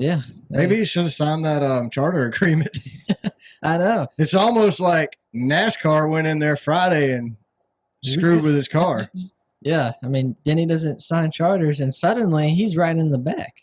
Yeah. Maybe he should have signed that charter agreement. I know. It's almost like NASCAR went in there Friday and screwed with his car. Yeah. I mean, Denny doesn't sign charters, and suddenly he's right in the back.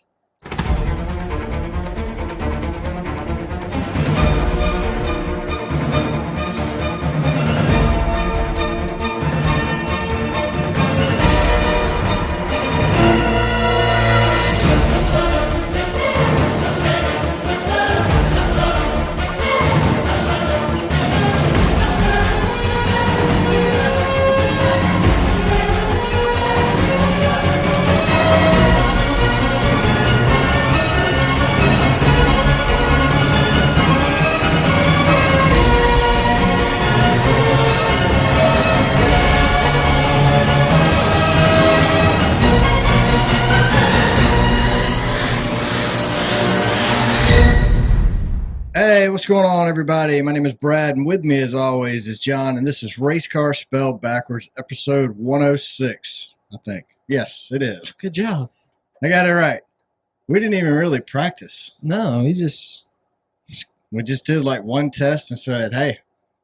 Hey, what's going on, everybody? My name is Brad, and with me, as always, is John, and this is Race Car Spelled Backwards, episode 106, I think. Yes, it is. Good job. I got it right. We didn't even really practice. No, we just did like one test and said, hey,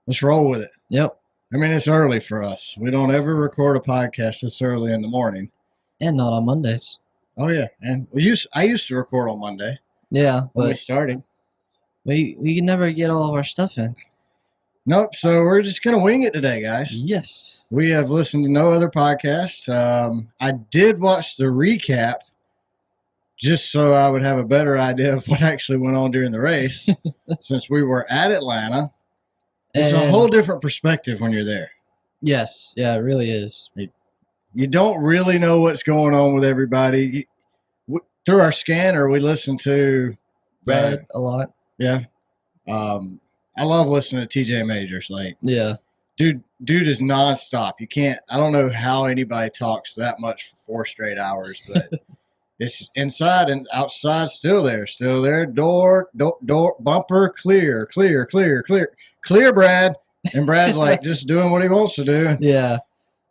let's roll with it. Yep. I mean, it's early for us. We don't ever record a podcast this early in the morning. And not on Mondays. Oh, yeah. And I used to record on Monday. Yeah, when we but started. we can never get all of our stuff in. Nope. So we're just going to wing it today, guys. Yes. We have listened to no other podcast. I did watch the recap just so I would have a better idea of what actually went on during the race since we were at Atlanta. It's a whole different perspective when you're there. Yes. Yeah, it really is. You don't really know what's going on with everybody. Through our scanner, we listen to Brad a lot. Yeah. I love listening to TJ Majors. Like, yeah. Dude is nonstop. I don't know how anybody talks that much for 4 straight hours, but it's inside and outside still there. Door, bumper, clear, Brad. And Brad's like just doing what he wants to do. Yeah.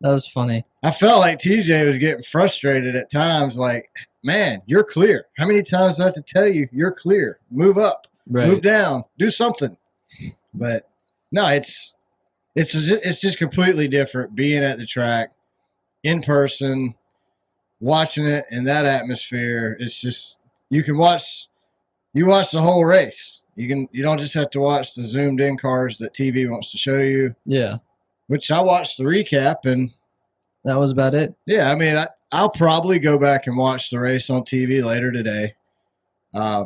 That was funny. I felt like TJ was getting frustrated at times. Like, man, you're clear. How many times do I have to tell you you're clear? Move up, move down, do something. But no, it's just completely different being at the track in person, watching it in that atmosphere. It's just you watch the whole race. You don't just have to watch the zoomed in cars that TV wants to show you. Yeah. Which I watched the recap and that was about it. Yeah, I mean I'll probably go back and watch the race on TV later today. I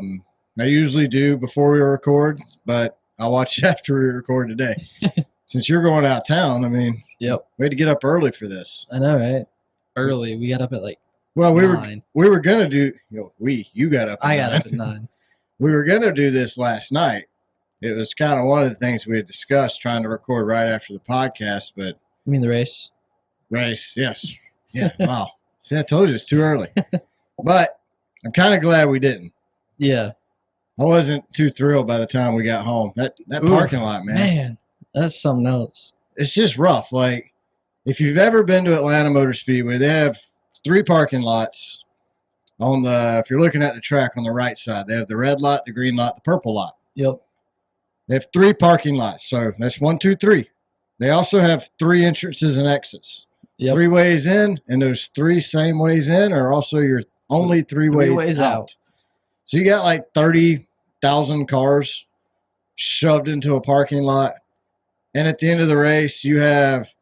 usually do before we record, but I'll watch after we record today. Since you're going out of town, I mean, yep, we had to get up early for this. I know, right? Early. We got up at like 9. We were gonna do. You got up. I got up at 9. We were gonna do this last night. It was kind of one of the things we had discussed, trying to record right after the podcast. But you mean the race? Race, yes, yeah. Wow. See, I told you it's too early. But I'm kind of glad we didn't. Yeah. I wasn't too thrilled by the time we got home. That parking lot, man. Man, that's something else. It's just rough. Like, if you've ever been to Atlanta Motor Speedway, they have 3 parking lots if you're looking at the track on the right side. They have the red lot, the green lot, the purple lot. Yep. They have 3 parking lots. So that's 1, 2, 3. They also have 3 entrances and exits. Yep. 3 ways in, and those 3 same ways in are also your only 3 ways out. So you got like 30,000 cars shoved into a parking lot. And at the end of the race, you have,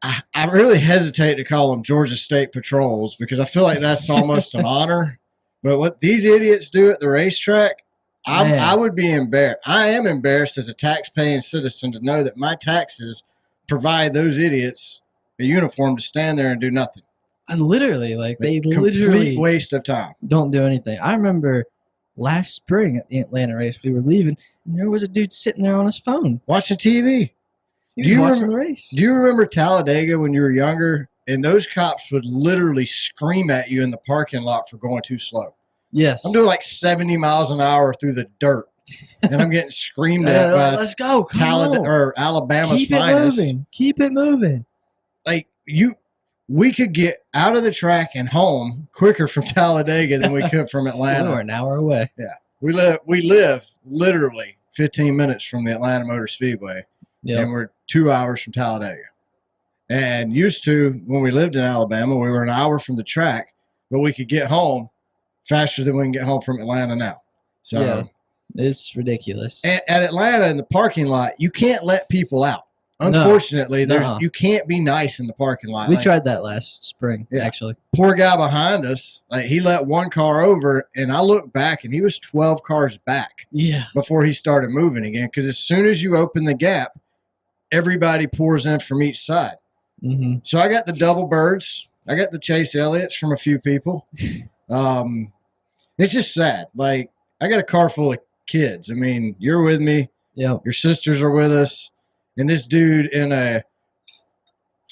I really hesitate to call them Georgia State Patrols because I feel like that's almost an honor. But what these idiots do at the racetrack, I would be embarrassed. I am embarrassed as a tax-paying citizen to know that my taxes provide those idiots a uniform to stand there and do nothing. They literally complete waste of time. Don't do anything. I remember last spring at the Atlanta race, we were leaving, and there was a dude sitting there on his phone watching TV. He was watching the race. Do you remember Talladega when you were younger? And those cops would literally scream at you in the parking lot for going too slow. Yes. I'm doing like 70 miles an hour through the dirt, and I'm getting screamed at by let's go, or Alabama's finest. Keep it moving. Like we could get out of the track and home quicker from Talladega than we could from Atlanta. We were an hour away. Yeah. We live literally 15 minutes from the Atlanta Motor Speedway. Yep. And we're 2 hours from Talladega. And used to, when we lived in Alabama, we were an hour from the track, but we could get home faster than we can get home from Atlanta now. So yeah, it's ridiculous. at Atlanta, in the parking lot, you can't let people out. Unfortunately, you can't be nice in the parking lot. We tried that last spring, Yeah. actually. Poor guy behind us, he let one car over, and I looked back, and he was 12 cars back before he started moving again. Because as soon as you open the gap, everybody pours in from each side. Mm-hmm. So I got the double birds. I got the Chase Elliott's from a few people. It's just sad. Like, I got a car full of kids. I mean, you're with me. Yep. Your sisters are with us. And this dude in a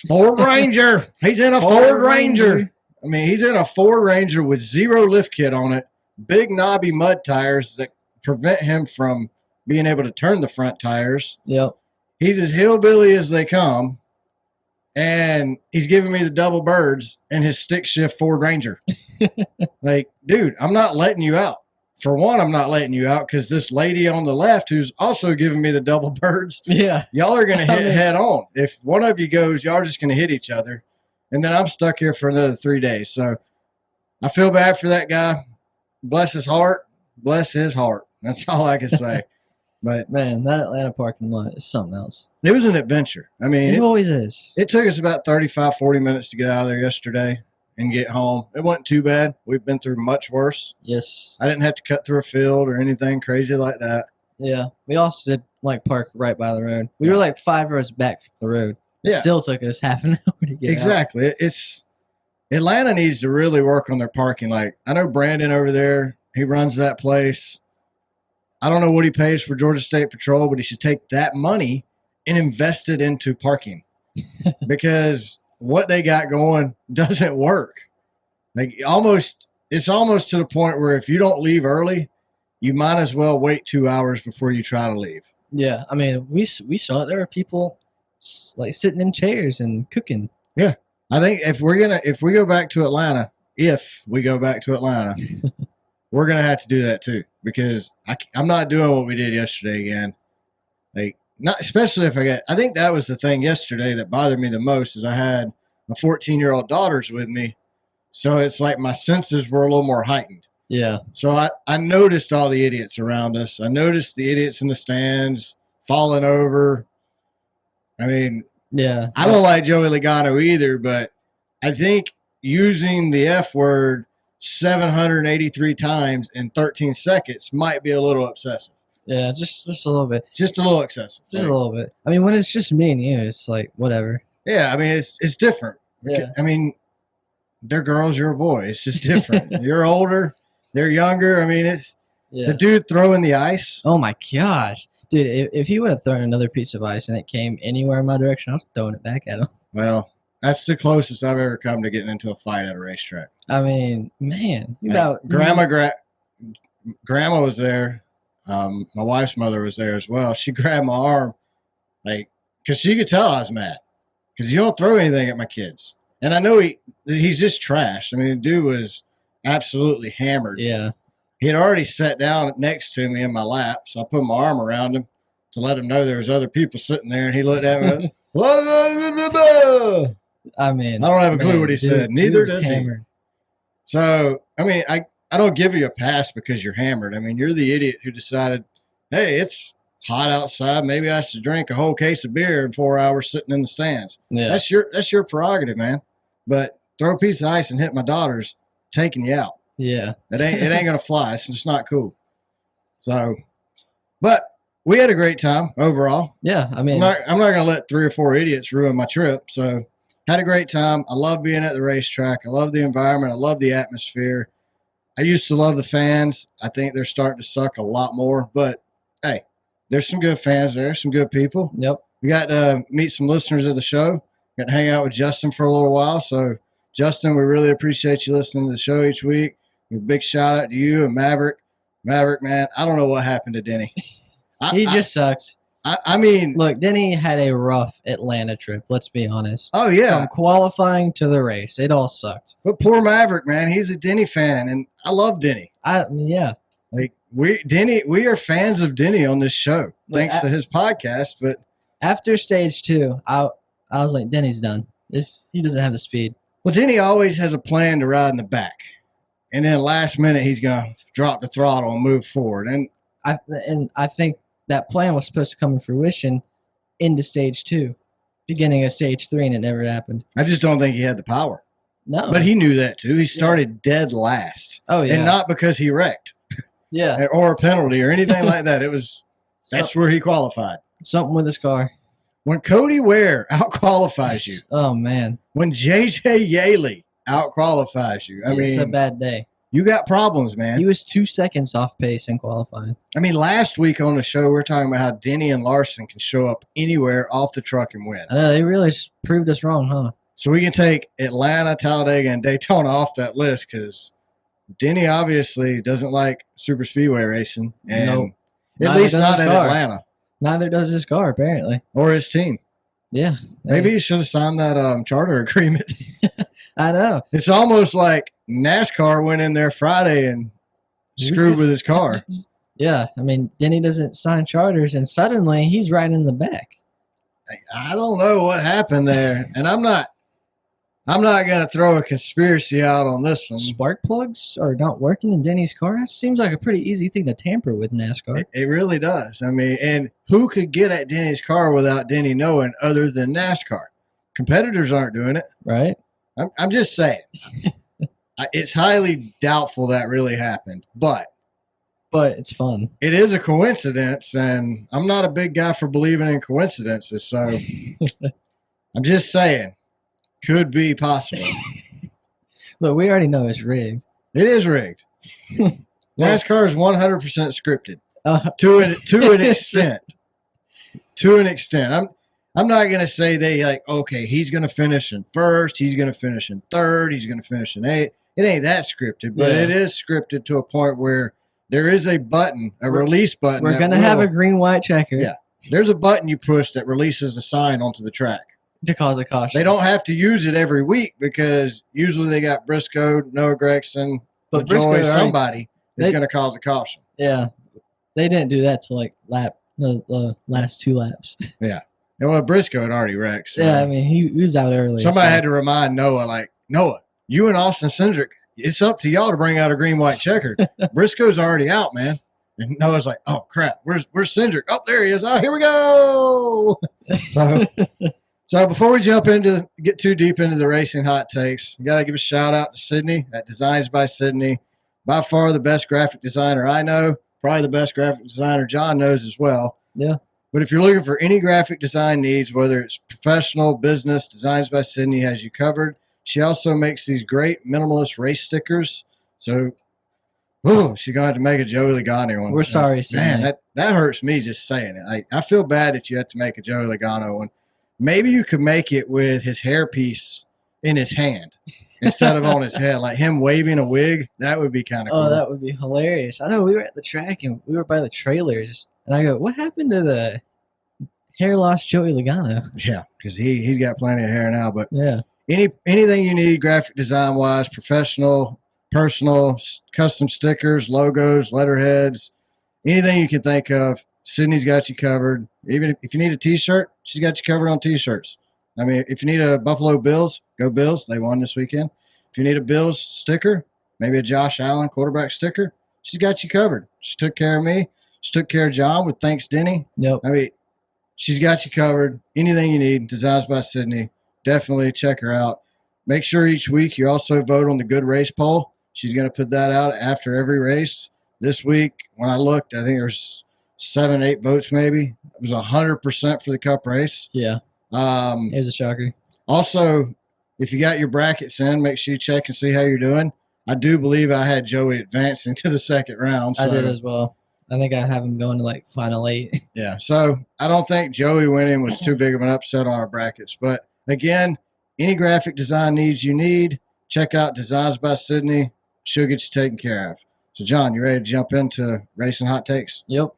Ford Ranger. He's in a Ford Ranger. I mean, he's in a Ford Ranger with zero lift kit on it, big knobby mud tires that prevent him from being able to turn the front tires. Yep. He's as hillbilly as they come. And he's giving me the double birds in his stick shift Ford Ranger. Like, dude, I'm not letting you out. For one, I'm not letting you out because this lady on the left who's also giving me the double birds, y'all are going to hit head on. If one of you goes, y'all are just going to hit each other. And then I'm stuck here for another 3 days. So I feel bad for that guy. Bless his heart. Bless his heart. That's all I can say. But man, that Atlanta parking lot is something else. It was an adventure. I mean, it always is. It took us about 35, 40 minutes to get out of there yesterday and get home. It wasn't too bad. We've been through much worse. Yes. I didn't have to cut through a field or anything crazy like that. Yeah. We also did park right by the road. We were 5 rows back from the road. It still took us half an hour to get Exactly. It's Atlanta needs to really work on their parking. I know Brandon over there, he runs that place. I don't know what he pays for Georgia State Patrol, but he should take that money and invest it into parking because what they got going doesn't work. It's almost to the point where if you don't leave early, you might as well wait 2 hours before you try to leave. Yeah. I mean, we saw it. There were people sitting in chairs and cooking. Yeah. I think if we go back to Atlanta, we're going to have to do that too, because I'm not doing what we did yesterday again. Not especially if I think that was the thing yesterday that bothered me the most is I had my 14-year-old daughters with me. So it's like my senses were a little more heightened. Yeah. So I noticed all the idiots around us. I noticed the idiots in the stands falling over. I mean, yeah. I don't like Joey Logano either, but I think using the F word 783 times in 13 seconds might be a little excessive. Yeah, just a little bit. Just a little excessive. Just a little bit. I mean, when it's just me and you, it's whatever. Yeah, I mean, it's different. Yeah. I mean, they're girls, you're a boy. It's just different. You're older, they're younger. I mean, it's the dude throwing the ice. Oh, my gosh. Dude, if he would have thrown another piece of ice and it came anywhere in my direction, I was throwing it back at him. Well, that's the closest I've ever come to getting into a fight at a racetrack. I mean, man. Grandma was there. My wife's mother was there as well. She grabbed my arm, because she could tell I was mad. Because you don't throw anything at my kids. And I know he's just trashed. I mean, the dude was absolutely hammered. Yeah. He had already sat down next to me in my lap, so I put my arm around him to let him know there was other people sitting there, and he looked at me. I mean, I don't have a clue what he said. Neither does hammered. he. So, I mean, I don't give you a pass because you're hammered. I mean, you're the idiot who decided, hey, it's hot outside. Maybe I should drink a whole case of beer in 4 hours sitting in the stands. Yeah. That's your prerogative, man. But throw a piece of ice and hit my daughters, taking you out. Yeah. It ain't gonna fly. It's just not cool. So, but we had a great time overall. Yeah, I mean, I'm not gonna let 3 or 4 idiots ruin my trip. So, had a great time. I love being at the racetrack. I love the environment. I love the atmosphere. I used to love the fans. I think they're starting to suck a lot more. But hey, there's some good fans there, some good people. Yep. We got to meet some listeners of the show. Got to hang out with Justin for a little while. So, Justin, we really appreciate you listening to the show each week. A big shout out to you and Maverick. Maverick, man, I don't know what happened to Denny. He just sucks. I mean, look, Denny had a rough Atlanta trip. Let's be honest. oh yeah, From qualifying to the race, it all sucked. but poor Maverick, man, he's a Denny fan, and I love Denny. Yeah. Like we are fans of Denny on this show, thanks to his podcast. But after stage 2, I was like, Denny's done. He doesn't have the speed. Well, Denny always has a plan to ride in the back, and then last minute he's gonna drop the throttle and move forward. And I think that plan was supposed to come to fruition into stage 2, beginning of stage 3, and it never happened. I just don't think he had the power. No, but he knew that too. He started dead last. Oh yeah, and not because he wrecked. Yeah, or a penalty or anything like that. That's where he qualified. Something with his car. When Cody Ware out-qualifies you. Oh, man. When J.J. Yaley out-qualifies you. I mean, it's a bad day. You got problems, man. He was 2 seconds off pace in qualifying. I mean, last week on the show, we were talking about how Denny and Larson can show up anywhere off the truck and win. I know. They really proved us wrong, huh? So we can take Atlanta, Talladega, and Daytona off that list because Denny obviously doesn't like super speedway racing. And nope. At least not at Atlanta. Neither does his car, apparently. Or his team. Yeah. Maybe he should have signed that charter agreement. I know. It's almost like NASCAR went in there Friday and screwed with his car. Yeah. I mean, Denny doesn't sign charters, and suddenly he's right in the back. I don't know what happened there. And I'm not going to throw a conspiracy out on this one. Spark plugs are not working in Denny's car? That seems like a pretty easy thing to tamper with NASCAR. It really does. I mean, and who could get at Denny's car without Denny knowing other than NASCAR? Competitors aren't doing it. Right. I'm just saying. It's highly doubtful that really happened. But it's fun. It is a coincidence, and I'm not a big guy for believing in coincidences. So I'm just saying. Could be possible. Look, we already know it's rigged. It is rigged. NASCAR is 100% scripted to an extent. To an extent. I'm not going to say they okay, he's going to finish in first, he's going to finish in third, he's going to finish in eighth. It ain't that scripted, but it is scripted to a point where there is a button, release button. We're going to have a green, white checker. Yeah. There's a button you push that releases a sign onto the track. To cause a caution. They don't have to use it every week because usually they got Briscoe, Noah Gregson, but Joey, somebody is going to cause a caution. Yeah. They didn't do that till the last 2 laps. Yeah. And well, Briscoe had already wrecked. So. Yeah, I mean, he was out early. Somebody had to remind Noah, Noah, you and Austin Cindric, it's up to y'all to bring out a green, white checker. Briscoe's already out, man. And Noah's like, oh, crap, where's Cindric? Oh, there he is. Oh, here we go. So before we get too deep into the racing hot takes, I got to give a shout out to Sydney at Designs by Sydney. By far the best graphic designer I know. Probably the best graphic designer John knows as well. Yeah. But if you're looking for any graphic design needs, whether it's professional, business, Designs by Sydney has you covered. She also makes these great minimalist race stickers. So, she's going to have to make a Joey Logano one. We're sorry, Sydney. Man, that hurts me just saying it. I feel bad that you had to make a Joey Logano one. Maybe you could make it with his hairpiece in his hand instead of on his head, like him waving a wig. That would be kind of cool. Oh, that would be hilarious. I know we were at the track and we were by the trailers, and I go, what happened to the hair loss Joey Logano? Yeah, because he's got plenty of hair now. But yeah, anything you need graphic design-wise, professional, personal, custom stickers, logos, letterheads, anything you can think of, Sydney's got you covered. Even if you need a T-shirt, she's got you covered on T-shirts. I mean, if you need a Buffalo Bills, go Bills. They won this weekend. If you need a Bills sticker, maybe a Josh Allen quarterback sticker, she's got you covered. She took care of me. She took care of John with Thanks Denny. Yep. I mean, she's got you covered. Anything you need, Designs by Sydney. Definitely check her out. Make sure each week you also vote on the Good Race poll. She's going to put that out after every race. This week, when I looked, I think there's 7, 8 votes maybe. It was 100% for the Cup race. Yeah. It was a shocker. Also, if you got your brackets in, make sure you check and see how you're doing. I do believe I had Joey advancing to the second round. So. I did as well. I think I have him going to final 8. Yeah. So I don't think Joey winning was too big of an upset on our brackets. But again, any graphic design needs you need, check out Designs by Sydney. She'll get you taken care of. So, John, you ready to jump into racing hot takes? Yep.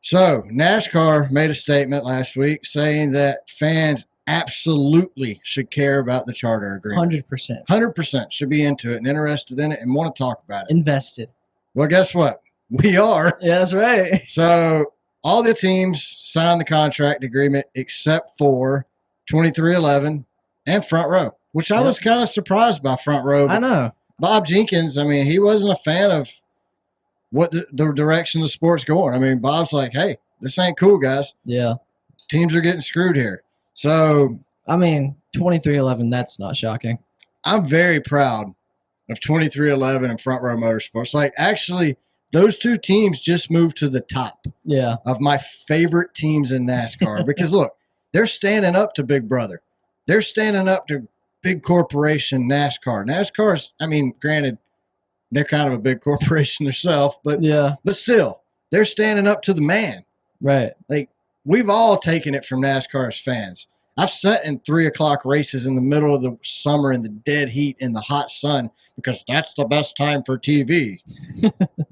So NASCAR made a statement last week saying that fans absolutely should care about the charter agreement. 100%. 100% should be into it and interested in it and want to talk about it. Invested. Well, guess what? We are. Yeah, that's right. So all the teams signed the contract agreement except for 2311 and Front Row, which I was kind of surprised by Front Row. I know. Bob Jenkins, I mean, he wasn't a fan of what the direction the sport's going. I mean, Bob's like, hey, this ain't cool, guys. Yeah. Teams are getting screwed here. So, I mean, 2311, that's not shocking. I'm very proud of 2311 and Front Row Motorsports. Like, actually, those two teams just moved to the top of my favorite teams in NASCAR. Because, look, they're standing up to Big Brother. They're standing up to big corporation NASCAR. NASCAR's, I mean, granted, they're kind of a big corporation themselves, but still, they're standing up to the man. Right. Like, we've all taken it from NASCAR as fans. I've sat in 3 o'clock races in the middle of the summer in the dead heat in the hot sun because that's the best time for TV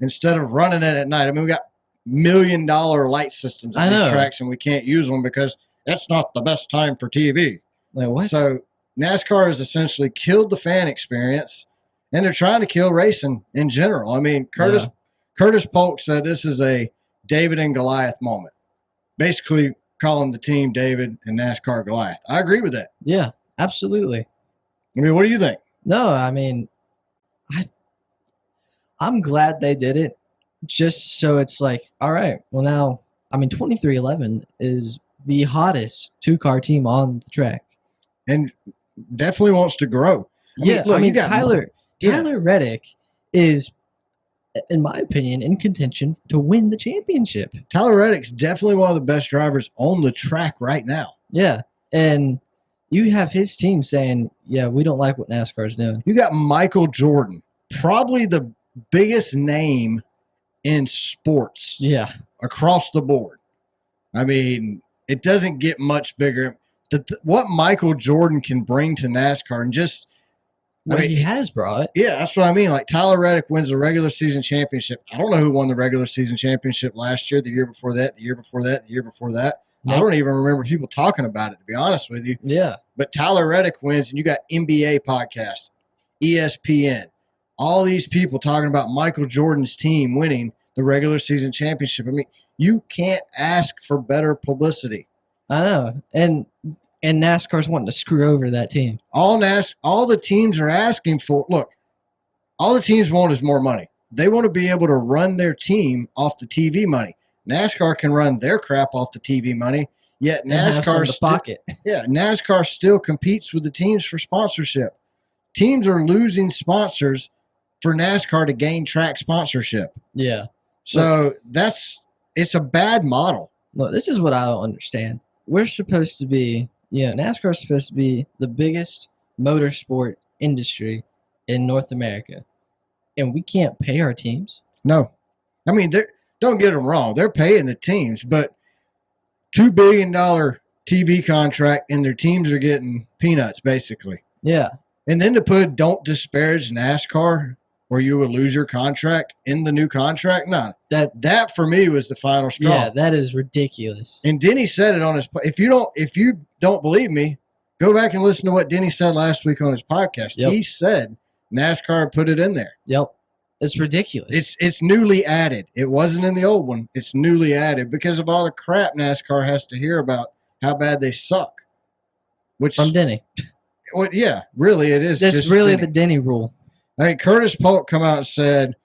instead of running it at night. I mean, we got $1 million light systems at these tracks and we can't use them because that's not the best time for TV. Like what? So NASCAR has essentially killed the fan experience. And they're trying to kill racing in general. I mean, Curtis Polk said this is a David and Goliath moment. Basically calling the team David and NASCAR Goliath. I agree with that. Yeah, absolutely. I mean, what do you think? No, I mean, I'm glad they did it just so it's like, all right, well now, I mean, 2311 is the hottest two-car team on the track. And definitely wants to grow. I mean, Tyler Reddick is, in my opinion, in contention to win the championship. Tyler Reddick's definitely one of the best drivers on the track right now. Yeah, and you have his team saying, yeah, we don't like what NASCAR's doing. You got Michael Jordan, probably the biggest name in sports across the board. I mean, it doesn't get much bigger. What Michael Jordan can bring to NASCAR and just – he has brought. Yeah, that's what I mean. Like Tyler Reddick wins the regular season championship. I don't know who won the regular season championship last year, the year before that, the year before that, the year before that. Nope. I don't even remember people talking about it, to be honest with you. Yeah. But Tyler Reddick wins, and you got NBA podcasts, ESPN, all these people talking about Michael Jordan's team winning the regular season championship. I mean, you can't ask for better publicity. I know. And NASCAR's wanting to screw over that team. All the teams are asking for, look, all the teams want is more money. They want to be able to run their team off the TV money. NASCAR can run their crap off the TV money, yet NASCAR still competes with the teams for sponsorship. Teams are losing sponsors for NASCAR to gain track sponsorship. Yeah. So it's a bad model. Look, this is what I don't understand. We're supposed to be, NASCAR is supposed to be the biggest motorsport industry in North America, and we can't pay our teams? No. I mean, don't get them wrong. They're paying the teams, but $2 billion TV contract, and their teams are getting peanuts, basically. Yeah. And then to put don't disparage NASCAR or you will lose your contract in the new contract. No, that for me was the final straw. Yeah, that is ridiculous. And Denny said it on his. If you don't believe me, go back and listen to what Denny said last week on his podcast. Yep. He said NASCAR put it in there. Yep, it's ridiculous. It's newly added. It wasn't in the old one. It's newly added because of all the crap NASCAR has to hear about how bad they suck. Which from Denny. Well, yeah, really, it is. That's really Denny. The Denny rule. I mean, Curtis Polk come out and said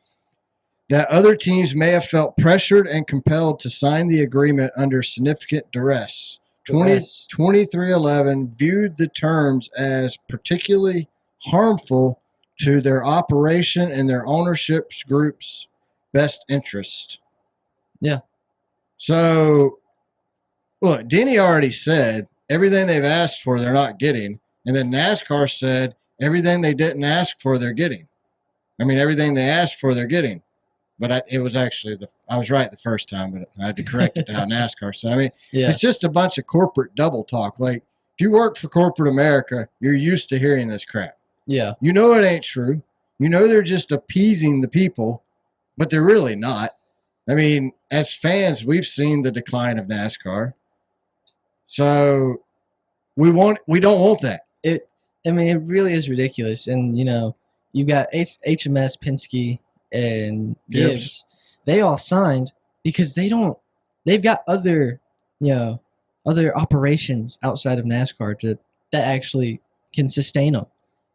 that other teams may have felt pressured and compelled to sign the agreement under significant duress. 2311 viewed the terms as particularly harmful to their operation and their ownership group's best interest. Yeah. So, look, Denny already said everything they've asked for, they're not getting. And then NASCAR said everything they didn't ask for, they're getting. I mean, everything they asked for, they're getting. But it was actually I was right the first time, but I had to correct it to how NASCAR said. I mean, It's just a bunch of corporate double talk. Like, if you work for corporate America, you're used to hearing this crap. Yeah. You know it ain't true. You know they're just appeasing the people, but they're really not. I mean, as fans, we've seen the decline of NASCAR. So we don't want that. It really is ridiculous. And you've got HMS, Penske, and Gibbs. They all signed because they've got other operations outside of NASCAR that actually can sustain them.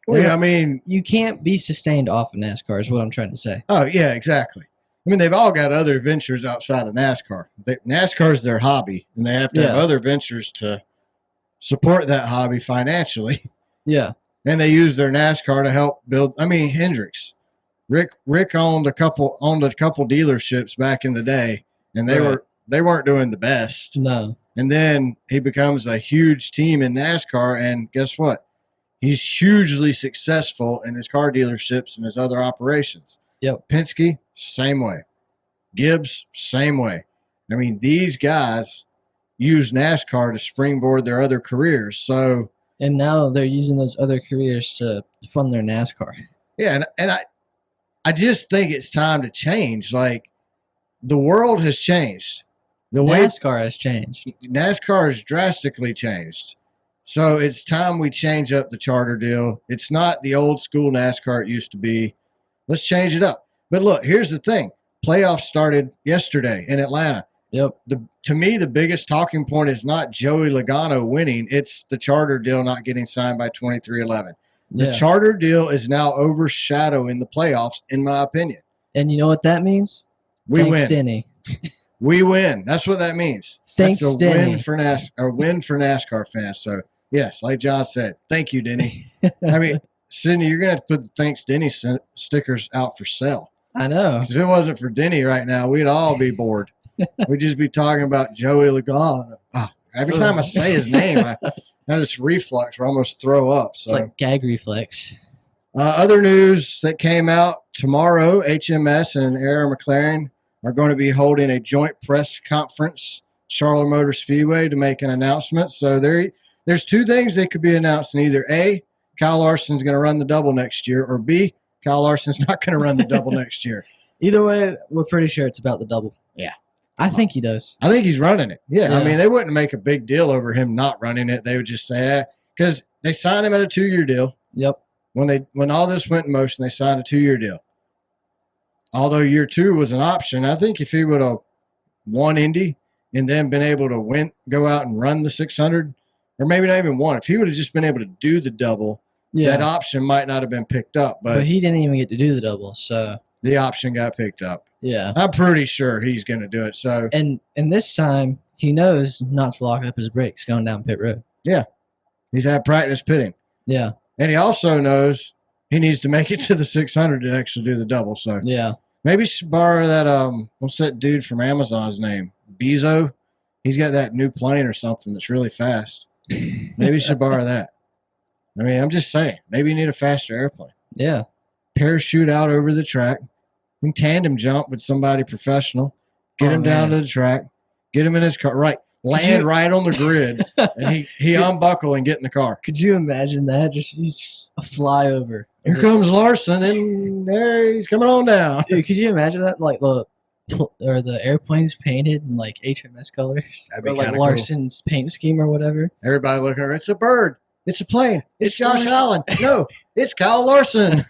Well, yeah, I mean, you can't be sustained off of NASCAR is what I'm trying to say. Oh, yeah, exactly. I mean, they've all got other ventures outside of NASCAR. NASCAR is their hobby, and they have to have other ventures to support that hobby financially. Yeah. And they use their NASCAR to help build. I mean, Hendricks, Rick owned a couple dealerships back in the day, and they weren't doing the best. No. And then he becomes a huge team in NASCAR, and guess what? He's hugely successful in his car dealerships and his other operations. Yep. Penske, same way. Gibbs, same way. I mean, these guys use NASCAR to springboard their other careers. And now they're using those other careers to fund their NASCAR. Yeah, and I just think it's time to change. Like, the world has changed. NASCAR has changed. NASCAR has drastically changed. So it's time we change up the charter deal. It's not the old school NASCAR it used to be. Let's change it up. But look, here's the thing. Playoffs started yesterday in Atlanta. Yep. To me, the biggest talking point is not Joey Logano winning. It's the charter deal not getting signed by 2311. The charter deal is now overshadowing the playoffs, in my opinion. And you know what that means? Thanks, Denny. We win. That's what that means. Thanks, That's a Denny. win for NASCAR fans. So, yes, like John said, thank you, Denny. I mean, Sydney, you're going to have to put the Thanks Denny stickers out for sale. I know. Because if it wasn't for Denny right now, we'd all be bored. We'd just be talking about Joey Logano. Every time I say his name, I have this reflux where I almost throw up. So. It's like gag reflex. Other news that came out tomorrow, HMS and Aaron McLaren are going to be holding a joint press conference, Charlotte Motor Speedway, to make an announcement. So there's two things they could be announcing. Either A, Kyle Larson's going to run the double next year, or B, Kyle Larson's not going to run the double next year. Either way, we're pretty sure it's about the double. Yeah. I think he does. I think he's running it. Yeah. I mean, they wouldn't make a big deal over him not running it. They would just say, because they signed him at a 2-year deal. Yep. When all this went in motion, they signed a 2-year deal. Although year 2 was an option, I think if he would have won Indy and then been able to go out and run the 600, or maybe not even won, if he would have just been able to do the double, that option might not have been picked up. But he didn't even get to do the double, so the option got picked up. Yeah. I'm pretty sure he's going to do it. So and this time he knows not to lock up his brakes going down pit road. Yeah. He's had practice pitting. Yeah. And he also knows he needs to make it to the 600 to actually do the double. So yeah. Maybe you should borrow that what's that dude from Amazon's name? Bezos. He's got that new plane or something that's really fast. Maybe you should borrow that. I mean, I'm just saying. Maybe you need a faster airplane. Yeah. Parachute out over the track. And tandem jump with somebody professional. Get him down to the track. Get him in his car. Right. Land right on the grid. And he unbuckle and get in the car. Could you imagine that? Just a flyover. Here comes Larson, and there he's coming on down. Dude, could you imagine that? Like the airplane's painted in like HMS colors, that'd be or like Larson's paint scheme or whatever. Everybody looking at it. It's a bird. It's a plane. It's Josh Allen. No, it's Kyle Larson.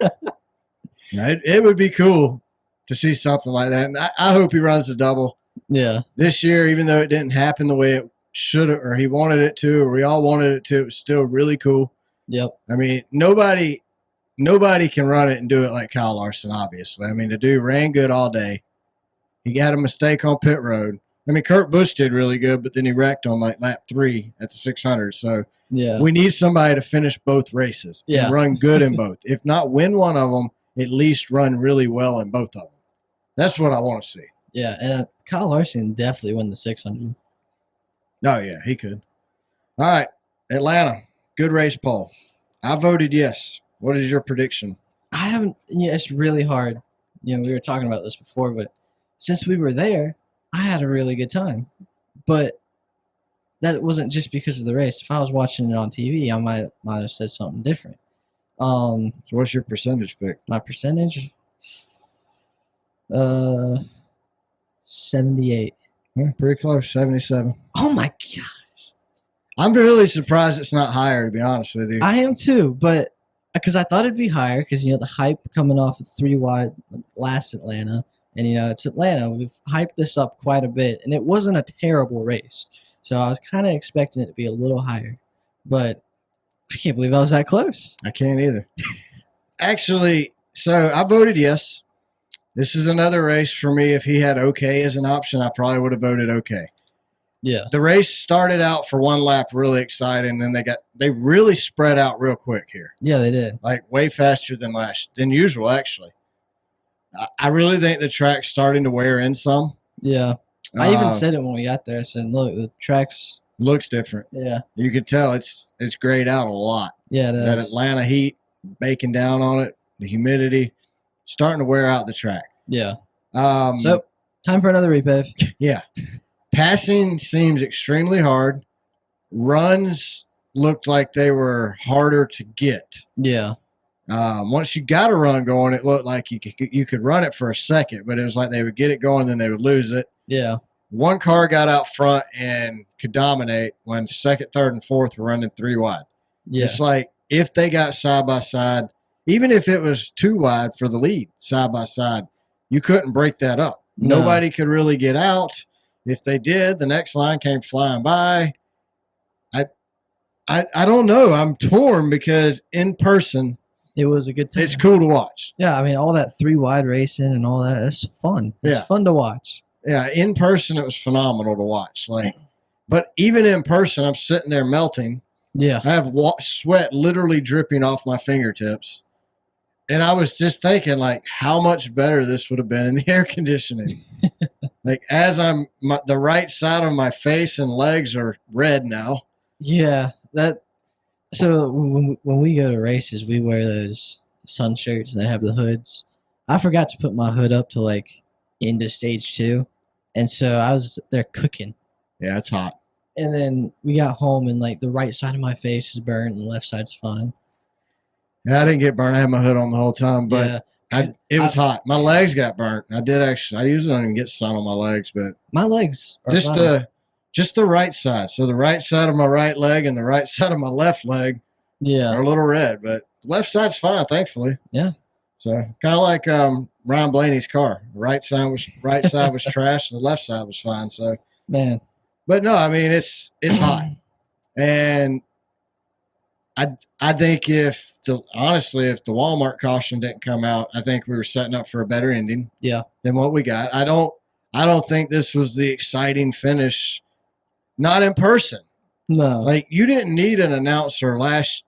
It would be cool to see something like that, and I hope he runs the double. Yeah. This year, even though it didn't happen the way it should have, or he wanted it to, or we all wanted it to, it was still really cool. Yep. I mean, nobody can run it and do it like Kyle Larson, obviously. I mean, the dude ran good all day. He got a mistake on pit road. I mean, Kurt Busch did really good, but then he wrecked on like lap 3 at the 600. So we need somebody to finish both races and run good in both. If not win one of them, at least run really well in both of them. That's what I want to see. Yeah, and Kyle Larson definitely win the 600. Oh, yeah, he could. All right, Atlanta, good race, Paul. I voted yes. What is your prediction? I haven't. Yeah, it's really hard. We were talking about this before, but since we were there, I had a really good time. But that wasn't just because of the race. If I was watching it on TV, I might have said something different. So what's your percentage pick? My percentage? 78. Yeah, pretty close, 77. Oh my gosh. I'm really surprised it's not higher, to be honest with you. I am too, but because I thought it'd be higher because, the hype coming off of 3 wide last Atlanta. And, it's Atlanta. We've hyped this up quite a bit, and it wasn't a terrible race. So I was kind of expecting it to be a little higher. But I can't believe I was that close. I can't either. Actually, so I voted yes. This is another race for me. If he had okay as an option, I probably would have voted okay. Yeah. The race started out for one lap really exciting, and they really spread out real quick here. Yeah, they did. Like way faster than usual, actually. I really think the track's starting to wear in some. Yeah. I even said it when we got there. I said, look, the track's looks different. Yeah. You can tell it's grayed out a lot. Yeah, it is. That Atlanta heat baking down on it, the humidity, starting to wear out the track. Yeah. So, time for another repave. Yeah. Passing seems extremely hard. Runs looked like they were harder to get. Yeah. Once you got a run going, it looked like you could run it for a second, but it was like they would get it going, then they would lose it. Yeah. One car got out front and could dominate when second, third, and fourth were running 3 wide. Yeah. It's like if they got side by side, even if it was 2 wide for the lead side by side, you couldn't break that up. No. Nobody could really get out. If they did, the next line came flying by. I don't know. I'm torn because in person, it was a good time. It's cool to watch. Yeah, I mean, all that 3 wide racing and all that, it's fun. It's fun to watch. Yeah, in person, it was phenomenal to watch. But even in person, I'm sitting there melting. Yeah. I have sweat literally dripping off my fingertips. And I was just thinking, how much better this would have been in the air conditioning. As the right side of my face and legs are red now. Yeah. So when we go to races, we wear those sun shirts and they have the hoods. I forgot to put my hood up to into stage 2. And so I was there cooking. Yeah, it's hot. And then we got home and the right side of my face is burnt and the left side's fine. Yeah, I didn't get burnt. I had my hood on the whole time, but it was hot. My legs got burnt. I did actually. I usually don't even get sun on my legs, but my legs are just the right side. So the right side of my right leg and the right side of my left leg are a little red, but the left side's fine, thankfully. Yeah. So kind of like Ryan Blaney's car. The right side was trash, and the left side was fine. So man, but no, I mean it's hot, and I think if the Walmart caution didn't come out, I think we were setting up for a better ending. Yeah. Than what we got. I don't think this was the exciting finish. Not in person. No. You didn't need an announcer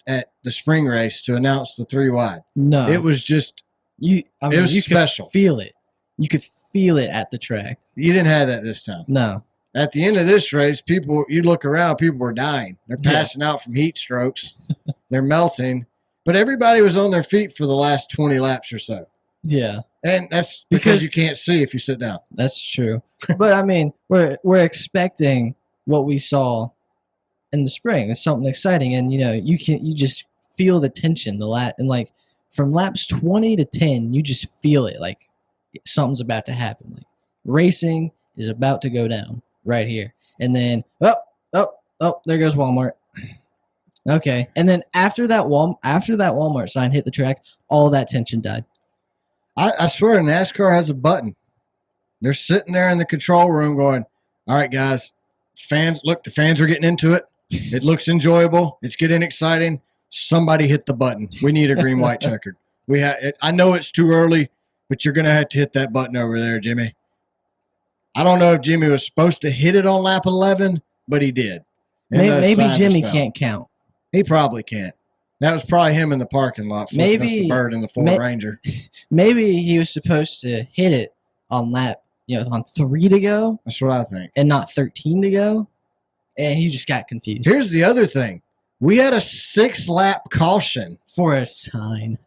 at the spring race to announce the 3 wide. No. It was just it was special. Could feel it. You could feel it at the track. You didn't have that this time. No. At the end of this race, you look around, people were dying. They're passing out from heat strokes. They're melting. But everybody was on their feet for the last 20 laps or so. Yeah. And that's because you can't see if you sit down. That's true. But I mean, we're expecting what we saw in the spring. It's something exciting, and you just feel the tension. From laps 20 to 10, you just feel it. Something's about to happen. Racing is about to go down right here, and then there goes Walmart. Okay, and then after that Walmart sign hit the track, all that tension died. I swear NASCAR has a button. They're sitting there in the control room going, all right, guys, the fans are getting into it. It looks enjoyable. It's getting exciting. Somebody hit the button. We need a green, white checkered. I know it's too early, but you're going to have to hit that button over there, Jimmy. I don't know if Jimmy was supposed to hit it on lap 11, but he did. Maybe Jimmy can't count. He probably can't. That was probably him in the parking lot. Maybe the bird in the Ford Ranger. Maybe he was supposed to hit it on lap, on 3 to go. That's what I think. And not 13 to go. And he just got confused. Here's the other thing. We had a 6-lap caution. For a sign.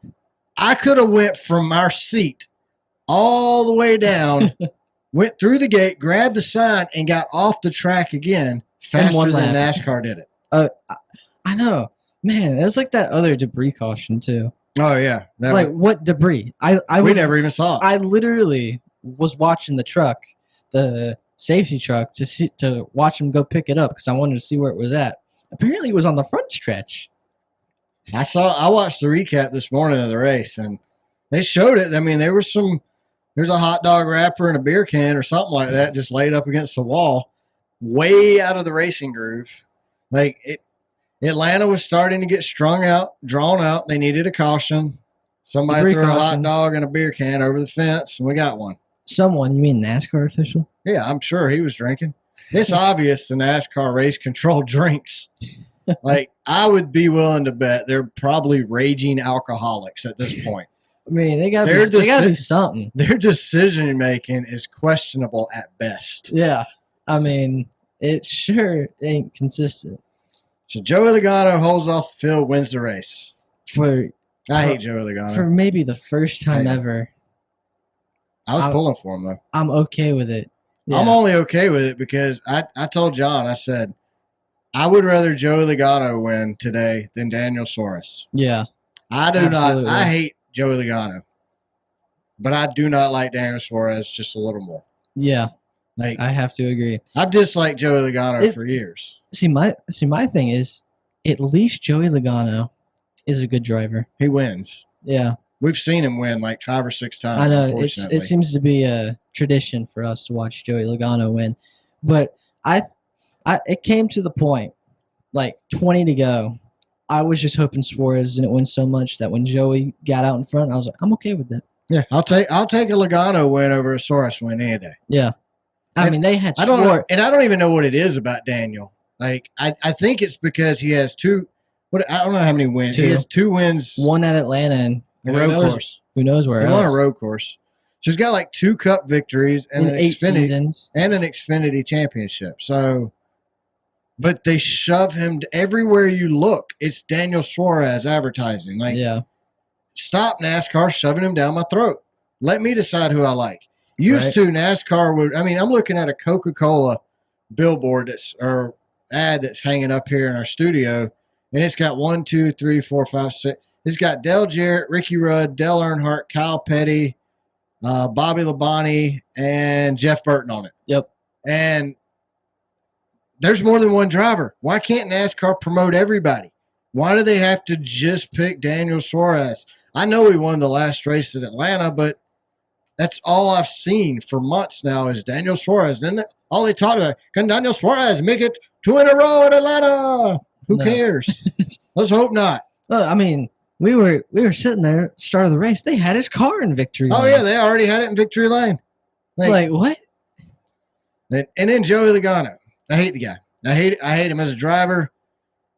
I could have went from our seat all the way down, went through the gate, grabbed the sign, and got off the track again faster than NASCAR did it. I know. Man, it was like that other debris caution, too. Oh, yeah. What debris? We never even saw it. I literally was watching the truck, the safety truck to watch him go pick it up because I wanted to see where it was at. Apparently, it was on the front stretch. I watched the recap this morning of the race, and they showed it. I mean, there's a hot dog wrapper and a beer can or something like that just laid up against the wall, way out of the racing groove. Atlanta was starting to get drawn out. They needed a caution. Somebody threw a hot dog and a beer can over the fence, and we got one. Someone? You mean NASCAR official? Yeah, I'm sure he was drinking. It's obvious the NASCAR race control drinks. I would be willing to bet they're probably raging alcoholics at this point. I mean, they gotta be something. Their decision making is questionable at best. Yeah. I mean, it sure ain't consistent. So Joey Logano holds off the field, wins the race. I hate Joey Logano. For maybe the first time ever. I was pulling for him, though. I'm okay with it. Yeah. I'm only okay with it because I told John, I said, I would rather Joey Logano win today than Daniel Suarez. Yeah. I hate Joey Logano, but I do not like Daniel Suarez just a little more. Yeah. I have to agree. I've disliked Joey Logano for years. See, my thing is, at least Joey Logano is a good driver. He wins. Yeah. We've seen him win like 5 or 6 times. I know. It seems to be a tradition for us to watch Joey Logano win. But it came to the point, 20 to go. I was just hoping Suarez didn't win so much that when Joey got out in front, I was like, I'm okay with that. Yeah, I'll take a Logano win over a Suarez win any day. Yeah. I mean, they had I don't even know what it is about Daniel. I think it's because he has two. I don't know how many wins. He has 2 wins. One at Atlanta and a road course. Who knows where else? On a road course. So he's got 2 Cup victories and an 8 seasons and an Xfinity championship. So, but they shove him everywhere you look. It's Daniel Suarez advertising. Stop NASCAR shoving him down my throat. Let me decide who I like. Used to NASCAR would. I mean, I'm looking at a Coca-Cola billboard ad that's hanging up here in our studio, and it's got 1, 2, 3, 4, 5, 6. It's got Dale Jarrett, Ricky Rudd, Dale Earnhardt, Kyle Petty, Bobby Labonte, and Jeff Burton on it. Yep. And there's more than one driver. Why can't NASCAR promote everybody? Why do they have to just pick Daniel Suarez? I know he won the last race at Atlanta, but that's all I've seen for months now is Daniel Suarez. And all they talk about, can Daniel Suarez make it 2 in a row at Atlanta? Who cares? Let's hope not. Well, I mean, we were sitting there at the start of the race. They had his car in victory lane. Oh, yeah, they already had it in victory lane. What? And then Joey Logano. I hate the guy. I hate him as a driver.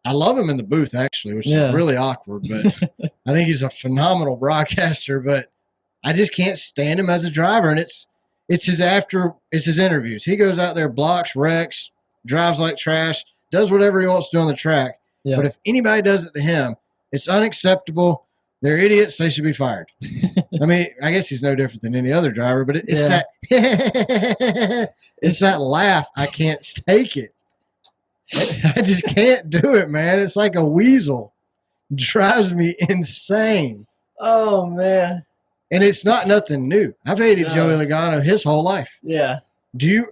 I love him in the booth, actually, which is really awkward. But I think he's a phenomenal broadcaster. But I just can't stand him as a driver. And it's his interviews. He goes out there, blocks, wrecks, drives like trash, does whatever he wants to do on the track. Yeah. But if anybody does it to him, it's unacceptable. They're idiots. They should be fired. I mean, I guess he's no different than any other driver, but it's that laugh. I can't take it. I just can't do it, man. It's like a weasel. Drives me insane. Oh, man. And it's not nothing new. I've hated Joey Logano his whole life. Yeah.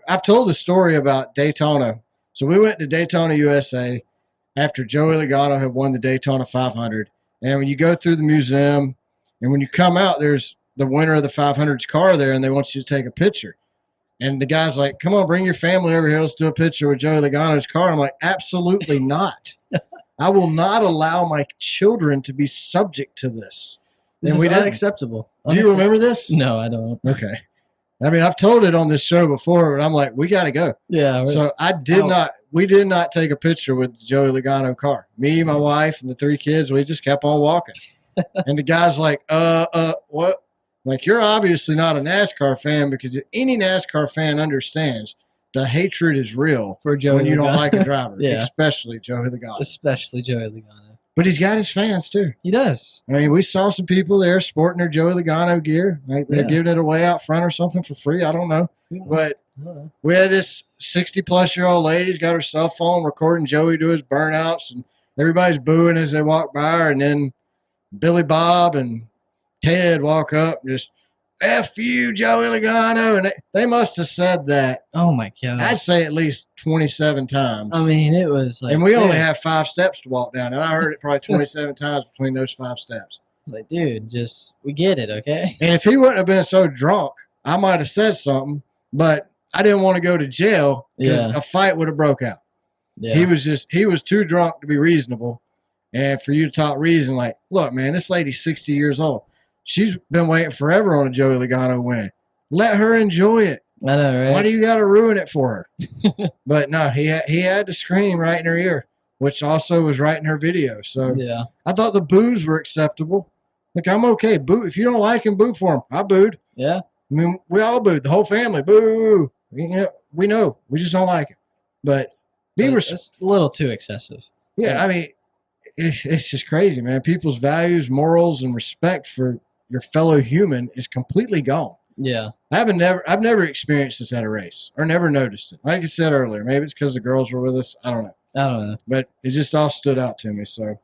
I've told the story about Daytona. So we went to Daytona, USA after Joey Logano had won the Daytona 500. And when you go through the museum and when you come out, there's the winner of the 500's car there, and they want you to take a picture. And the guy's like, come on, bring your family over here. Let's do a picture with Joey Logano's car. I'm like, absolutely not. I will not allow my children to be subject to this. This is unacceptable. Do you remember this? No, I don't. Okay. I mean, I've told it on this show before, but I'm like, we got to go. Yeah. So we did not take a picture with the Joey Logano car. Me, my wife, and the 3 kids, we just kept on walking. And the guy's like, what? Like, you're obviously not a NASCAR fan, because any NASCAR fan understands the hatred is real for Joey when you Logano. don't like a driver, especially Joey Logano. Especially Joey Logano. But he's got his fans, too. He does. I mean, we saw some people there sporting their Joey Logano gear. Like they're giving it away out front or something for free. I don't know. But we had this 60-plus-year-old lady who's got her cell phone recording Joey do his burnouts, and everybody's booing as they walk by her. And then Billy Bob and Ted walk up and just, F you, Joey Logano. And they must have said that. Oh, my God. I'd say at least 27 times. I mean, it was like. And we only have 5 steps to walk down. And I heard it probably 27 times between those 5 steps. It's like, dude, we get it, okay? And if he wouldn't have been so drunk, I might have said something, but I didn't want to go to jail because a fight would have broke out. Yeah. He was too drunk to be reasonable. And for you to talk reason, like, look, man, this lady's 60 years old. She's been waiting forever on a Joey Logano win. Let her enjoy it. I know, right? Why do you got to ruin it for her? But no, he had to scream right in her ear, which also was right in her video. So yeah, I thought the boos were acceptable. Like, I'm okay. Boo. If you don't like him, boo for him. I booed. Yeah. I mean, we all booed. The whole family. Boo. You know, we know. We just don't like it. But it's a little too excessive. Yeah, I mean, it's just crazy, man. People's values, morals, and respect for your fellow human is completely gone. Yeah. I've never experienced this at a race or never noticed it. Like I said earlier, maybe it's because the girls were with us. I don't know. But it just all stood out to me. So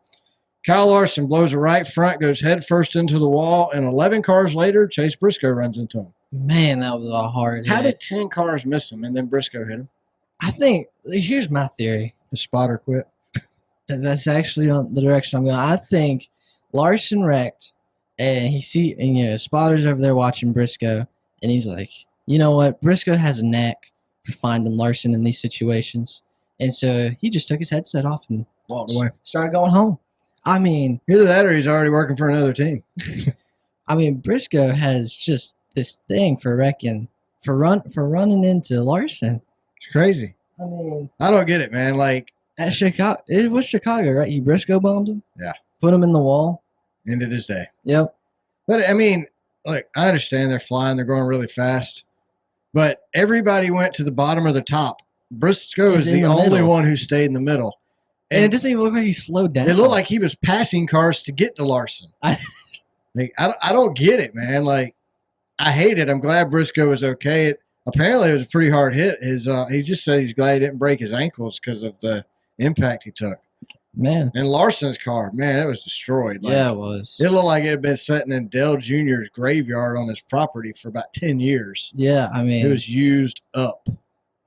Kyle Larson blows a right front, goes head first into the wall, and 11 cars later, Chase Briscoe runs into him. Man, that was a hard hit. How did 10 cars miss him and then Briscoe hit him? I think, here's my theory. The spotter quit. That's actually on the direction I'm going. I think Larson wrecked, and spotter's over there watching Briscoe, and he's like, you know what? Briscoe has a knack for finding Larson in these situations. And so he just took his headset off and walked away. Started going home. I mean, either that or he's already working for another team. I mean, Briscoe has just this thing for wrecking, for running into Larson. It's crazy. I mean, I don't get it, man. Like at Chicago, it was Chicago, right? He Briscoe bombed him. Yeah. Put him in the wall. Ended his day. Yep. But I mean, like, I understand they're flying, they're going really fast, but everybody went to the bottom or the top. Briscoe is the only one who stayed in the middle. And it doesn't even look like he slowed down. It looked like he was passing cars to get to Larson. I don't get it, man. Like, I hate it. I'm glad Briscoe was okay. Apparently, it was a pretty hard hit. He just said he's glad he didn't break his ankles because of the impact he took. Man. And Larson's car, man, it was destroyed. Like, yeah, it was. It looked like it had been sitting in Dale Jr.'s graveyard on his property for about 10 years. Yeah, I mean. It was used up.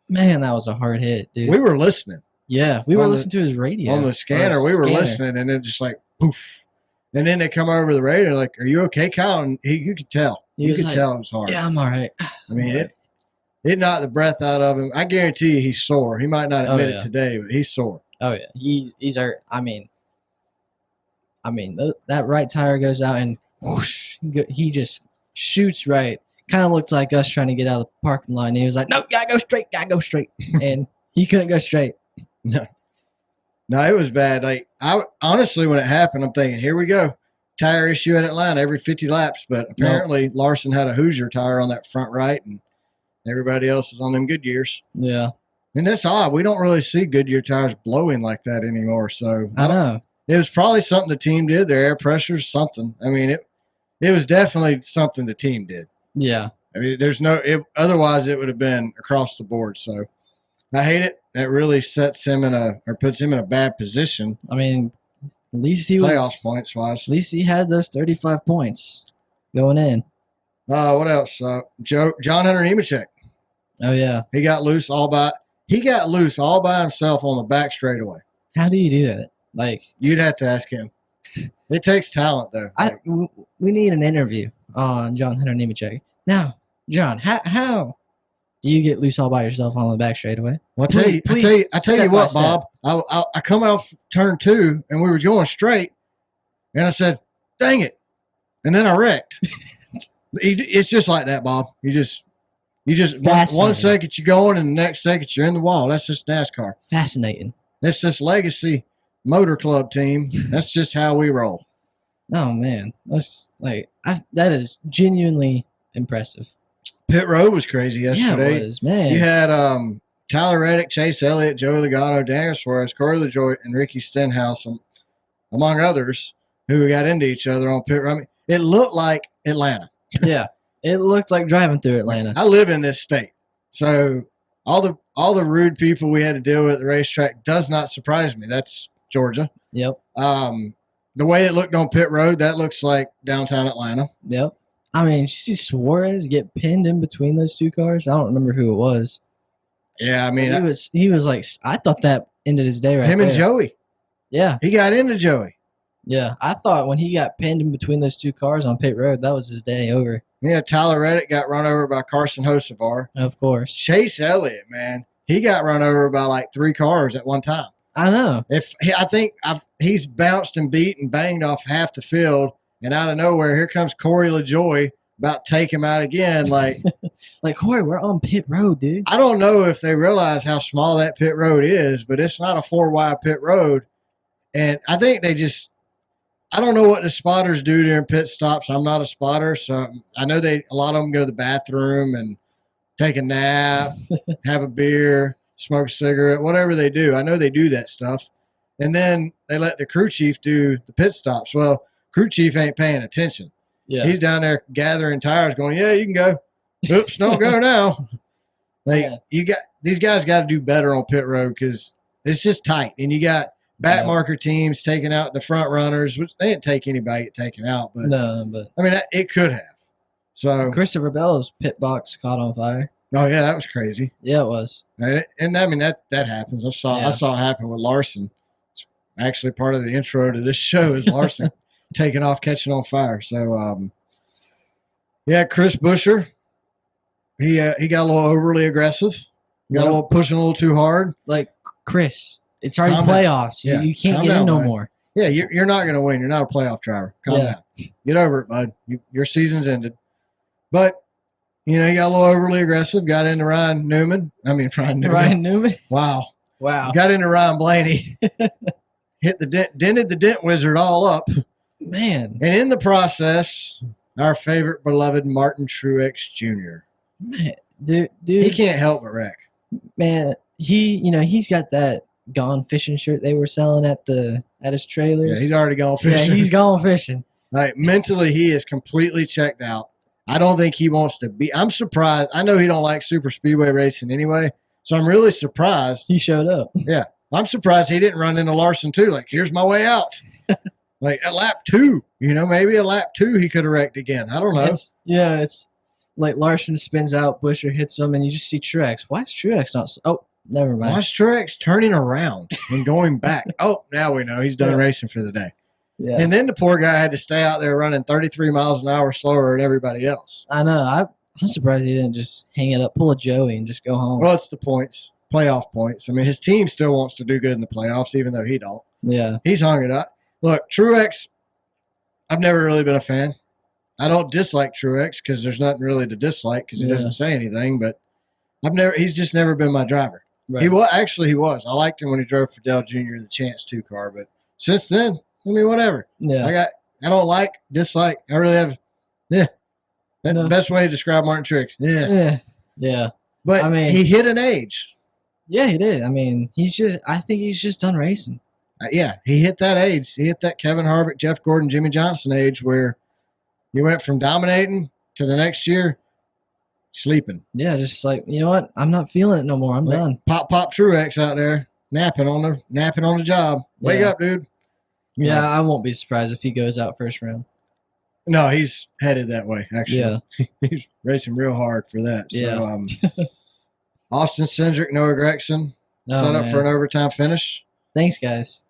Man, that was a hard hit, dude. We were listening. Yeah, we were listening to his radio. On the scanner, we were listening, and it just like, poof. And then they come over the radio, like, are you okay, Kyle? And you could tell. You could tell it was hard. Yeah, I'm all right. I mean, it knocked the breath out of him. I guarantee you he's sore. He might not admit it today, but he's sore. Oh, yeah. He's hurt. I mean, that right tire goes out, and whoosh, he just shoots right. Kind of looked like us trying to get out of the parking lot. And he was like, no, gotta go straight. And he couldn't go straight. No, it was bad. Like, I honestly, when it happened, I'm thinking, here we go. Tire issue at Atlanta every 50 laps. But apparently Larson had a Hoosier tire on that front right, and everybody else is on them Goodyears. Yeah. And that's odd. We don't really see Goodyear tires blowing like that anymore. So I know. It was probably something the team did. Their air pressure, something. I mean, it was definitely something the team did. Yeah. I mean, otherwise it would have been across the board. So I hate it. That really puts him in a bad position. I mean, at least he playoff points wise. At least he had those 35 points going in. What else? John Hunter Nemechek. Oh yeah, he got loose all by himself on the back straightaway. How do you do that? Like, you'd have to ask him. It takes talent, though. We need an interview on John Hunter Nemechek. Now, John, how do you get loose all by yourself on the back straightaway? Well, I tell you what, Bob. I come out turn 2 and we were going straight, and I said, "Dang it!" And then I wrecked. It's just like that, Bob. You just one second you're going, and the next second you're in the wall. That's just NASCAR. Fascinating. That's just Legacy Motor Club team. That's just how we roll. Oh man, that is genuinely impressive. Pit road was crazy yesterday. Yeah, it was, man. You had Tyler Reddick, Chase Elliott, Joey Logano, Daniel Suarez, Corey LaJoie, and Ricky Stenhouse, among others, who got into each other on pit road. I mean, it looked like Atlanta. Yeah, it looked like driving through Atlanta. I live in this state, so all the rude people we had to deal with at the racetrack does not surprise me. That's Georgia. Yep. The way it looked on pit road, that looks like downtown Atlanta. Yep. I mean, did you see Suarez get pinned in between those two cars? I don't remember who it was. Yeah, I mean, he was like, I thought that ended his day right him there. and Joey. Yeah. He got into Joey. Yeah. I thought when he got pinned in between those two cars on pit road, that was his day over. Yeah, Tyler Reddick got run over by Carson Hocevar. Of course. Chase Elliott, man, he got run over by like 3 cars at one time. I know. I think he's bounced and beat and banged off half the field, and out of nowhere, here comes Corey LaJoy about to take him out again. Like, like, Corey, we're on pit road, dude. I don't know if they realize how small that pit road is, but it's not a 4-wide pit road. And I think I don't know what the spotters do during pit stops. I'm not a spotter, so I know a lot of them go to the bathroom and take a nap, have a beer, smoke a cigarette, whatever they do. I know they do that stuff. And then they let the crew chief do the pit stops. Well, crew chief ain't paying attention. Yeah. He's down there gathering tires going, yeah, you can go. Oops, don't go now. Like, these guys got to do better on pit road because it's just tight. And you got back marker teams taking out the front runners, which they didn't take anybody taken out. But I mean, it could have. So Christopher Bell's pit box caught on fire. Oh yeah, that was crazy. Yeah, it was. And I mean that happens. I saw it happen with Larson. It's actually part of the intro to this show is Larson taking off, catching on fire. So Chris Buescher, he got a little overly aggressive. Got a little pushing a little too hard. Like, Chris, it's already playoffs. You can't get in no more. Yeah, you're not going to win. You're not a playoff driver. Calm down. Get over it, bud. Your season's ended. But, he got a little overly aggressive. Got into Ryan Newman. Ryan Newman? Wow. Got into Ryan Blaney. Dented the dent wizard all up. Man. And in the process, our favorite beloved Martin Truex Jr. Man, dude. He can't help but wreck. Man, he's got that gone fishing shirt they were selling at his trailers. Yeah, he's already gone fishing. Yeah, he's gone fishing. Like, mentally, he is completely checked out. I don't think he wants to be. I'm surprised. I know he don't like super speedway racing anyway, so I'm really surprised. He showed up. Yeah. I'm surprised he didn't run into Larson too. Like, here's my way out. Like, at lap 2, maybe at lap 2 he could have wrecked again. I don't know. It's like Larson spins out, Buescher hits him, and you just see Truex. Why is Truex not? Oh, never mind. Why is Truex turning around and going back? Oh, now we know he's done racing for the day. Yeah. And then the poor guy had to stay out there running 33 miles an hour slower than everybody else. I know. I'm surprised he didn't just hang it up, pull a Joey, and just go home. Well, it's the points, playoff points. I mean, his team still wants to do good in the playoffs, even though he don't. Yeah. He's hung it up. Look, Truex, I've never really been a fan. I don't dislike Truex because there's nothing really to dislike because he doesn't say anything, but he's just never been my driver. Right. He was. I liked him when he drove for Dale Jr. in the Chance 2 car, but since then, I mean, whatever. Yeah. I don't dislike. I really have. Yeah. That's the best way to describe Martin Truex. Yeah. Yeah. But he hit an age. Yeah, he did. I mean, I think he's just done racing. He hit that age. He hit that Kevin Harvick, Jeff Gordon, Jimmy Johnson age where he went from dominating to the next year sleeping. Yeah, just like, you know what? I'm not feeling it no more. I'm done. Pop Truex out there napping on the job. Wake up, dude. Yeah, I won't be surprised if he goes out first round. No, he's headed that way, actually. Yeah. He's racing real hard for that. Yeah. So, Austin Cindric, Noah Gragson set up for an overtime finish. Thanks, guys.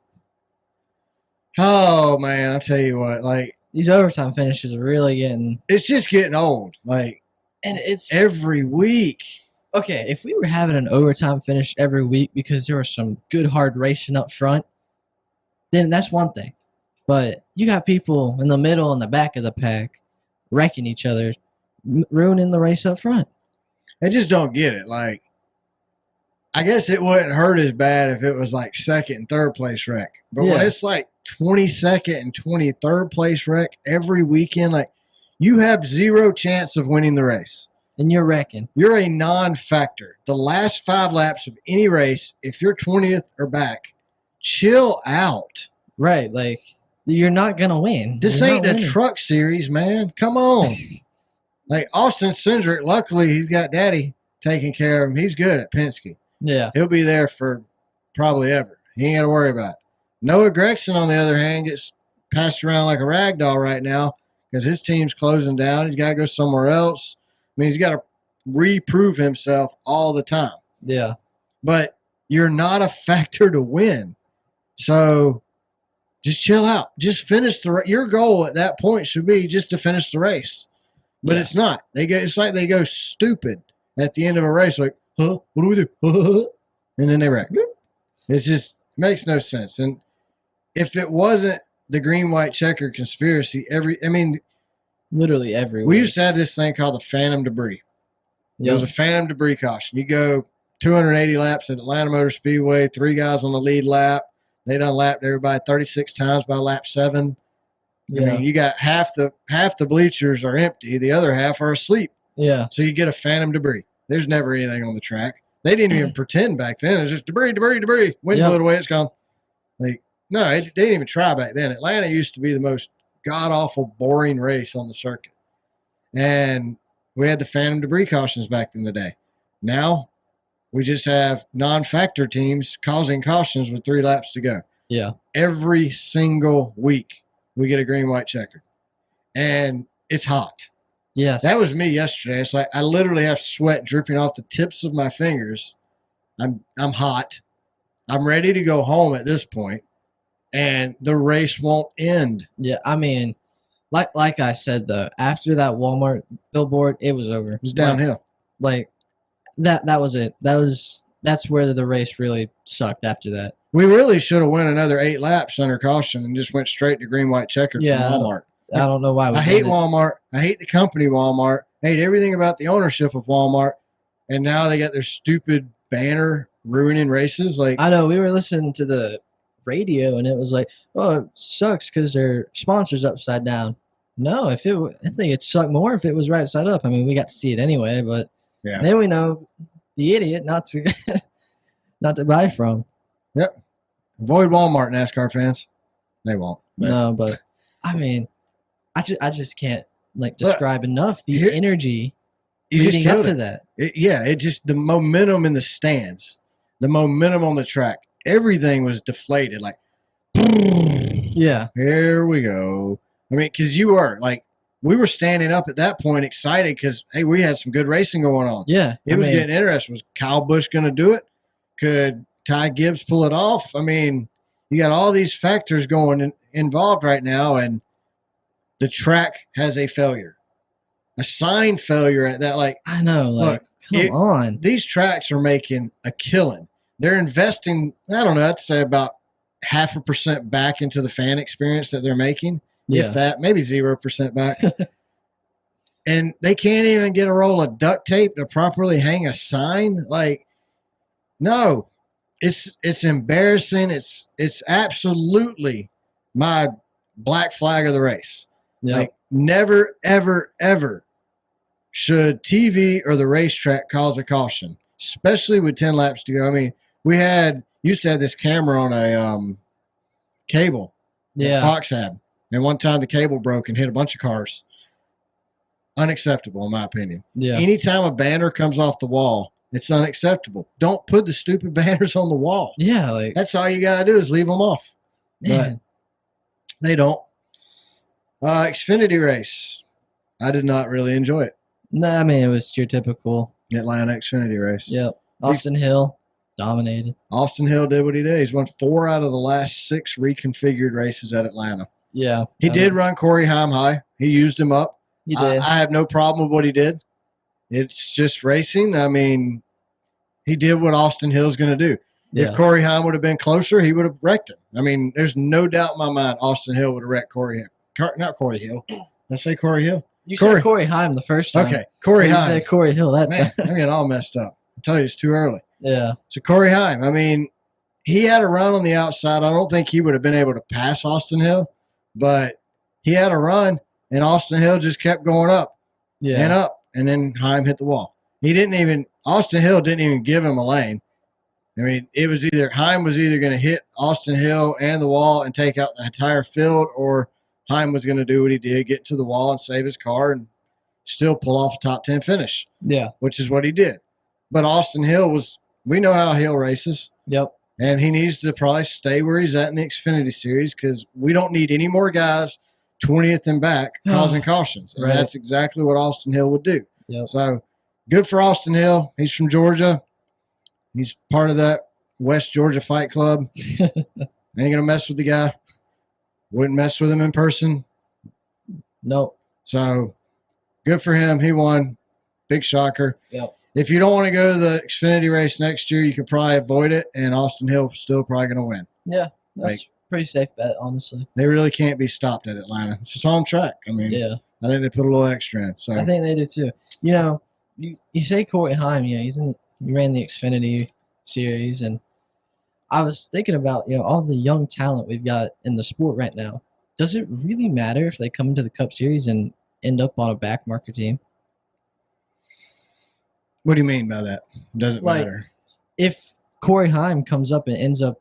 Oh, man, I'll tell you what. Like, these overtime finishes are really it's just getting old. Like, and it's every week. Okay, if we were having an overtime finish every week because there was some good hard racing up front, then that's one thing. But you got people in the middle and the back of the pack wrecking each other, ruining the race up front. I just don't get it. Like, I guess it wouldn't hurt as bad if it was like second and third place wreck. But when it's like 22nd and 23rd place wreck every weekend, like, you have zero chance of winning the race. And you're wrecking. You're a non-factor. The last 5 laps of any race, if you're 20th or back, chill out. Right. Like, you're not going to win. This ain't a truck series, man. Come on. Like, Austin Cindric, luckily, he's got daddy taking care of him. He's good at Penske. Yeah. He'll be there for probably ever. He ain't got to worry about it. Noah Gragson, on the other hand, gets passed around like a rag doll right now because his team's closing down. He's got to go somewhere else. I mean, he's got to reprove himself all the time. Yeah. But you're not a factor to win. So just chill out. Just finish your goal at that point should be just to finish the race. But it's not. It's like they go stupid at the end of a race, like, huh? What do we do? And then they wreck. It's just makes no sense. And if it wasn't the green, white, checker conspiracy, literally everywhere. We used to have this thing called the phantom debris. Yep. There was a phantom debris caution. You go 280 laps at Atlanta Motor Speedway, 3 guys on the lead lap. They done lapped everybody 36 times by lap 7. Yeah. I mean, you got half the bleachers are empty, the other half are asleep. Yeah. So you get a phantom debris. There's never anything on the track. They didn't even pretend back then. It was just debris. Wind blew it away. It's gone. Like, no, they didn't even try back then. Atlanta used to be the most god-awful, boring race on the circuit. And we had the phantom debris cautions back in the day. Now, we just have non-factor teams causing cautions with 3 laps to go. Yeah. Every single week, we get a green, white checker. And it's hot. Yes. That was me yesterday. It's like I literally have sweat dripping off the tips of my fingers. I'm hot. I'm ready to go home at this point, and the race won't end. Yeah, I mean, like I said though, after that Walmart billboard, it was over. It was downhill. Like that was it. That's where the race really sucked after that. We really should have went another 8 laps under caution and just went straight to green, white checkered from Walmart. I don't know why. I hate Walmart. I hate the company Walmart. I hate everything about the ownership of Walmart. And now they got their stupid banner ruining races. Like, I know we were listening to the radio and it was like, oh, it sucks because their sponsor's upside down. No, I think it'd suck more if it was right side up. I mean, we got to see it anyway, but then we know the idiot not to buy from. Yep. Avoid Walmart, NASCAR fans. They won't. No, but I mean, I just can't describe enough the energy leading up to that. It just the momentum in the stands, the momentum on the track, everything was deflated. Like, yeah, here we go. I mean, because we were standing up at that point excited because, hey, we had some good racing going on. Yeah, it was getting interesting. Was Kyle Busch going to do it? Could Ty Gibbs pull it off? I mean, you got all these factors involved right now, and the track has a failure, a sign failure at that. Like, I know, come on. These tracks are making a killing. They're investing, I don't know, I'd say about 0.5% back into the fan experience that they're making. Yeah. If that, maybe 0% back. And they can't even get a roll of duct tape to properly hang a sign. Like, no, it's embarrassing. It's absolutely my black flag of the race. Yep. Like, never, ever, ever should TV or the racetrack cause a caution, especially with 10 laps to go. I mean, we used to have this camera on a cable that Fox had. And one time the cable broke and hit a bunch of cars. Unacceptable, in my opinion. Yeah. Anytime a banner comes off the wall, it's unacceptable. Don't put the stupid banners on the wall. Yeah. That's all you got to do is leave them off. Man. But they don't. Xfinity race. I did not really enjoy it. No, I mean, it was your typical Atlanta Xfinity race. Yep. Austin Hill dominated. Austin Hill did what he did. He's won 4 out of the last 6 reconfigured races at Atlanta. Yeah. He did run Corey Heim high. He used him up. He did. I have no problem with what he did. It's just racing. I mean, he did what Austin Hill's going to do. Yeah. If Corey Heim would have been closer, he would have wrecked him. I mean, there's no doubt in my mind Austin Hill would have wrecked Corey Heim. Not Corey Hill. Did I say Corey Hill? You said Corey Heim the first time. Okay, Corey Heim. You said Corey Hill that time. I'm getting all messed up. I tell you, it's too early. Yeah. So Corey Heim, I mean, he had a run on the outside. I don't think he would have been able to pass Austin Hill, but he had a run, and Austin Hill just kept going up and up, and then Heim hit the wall. Austin Hill didn't even give him a lane. I mean, Heim was either going to hit Austin Hill and the wall and take out the entire field, or Heim was going to do what he did, get to the wall and save his car and still pull off a top 10 finish. Yeah. Which is what he did. But Austin Hill we know how Hill races. Yep. And he needs to probably stay where he's at in the Xfinity Series because we don't need any more guys 20th and back, causing cautions. And that's exactly what Austin Hill would do. Yep. So good for Austin Hill. He's from Georgia. He's part of that West Georgia Fight Club. Ain't going to mess with the guy. Wouldn't mess with him in person. Nope. So good for him. He won. Big shocker. Yep. If you don't want to go to the Xfinity race next year, you could probably avoid it, and Austin Hill still probably going to win. Yeah, that's pretty safe bet, honestly. They really can't be stopped at Atlanta. It's his home track. I mean, I think they put a little extra in. So I think they do too. You know, you say Corey Heim, he ran the Xfinity series, and I was thinking about, all the young talent we've got in the sport right now. Does it really matter if they come into the Cup Series and end up on a backmarker team? What do you mean by that? Doesn't matter. If Corey Heim comes up and ends up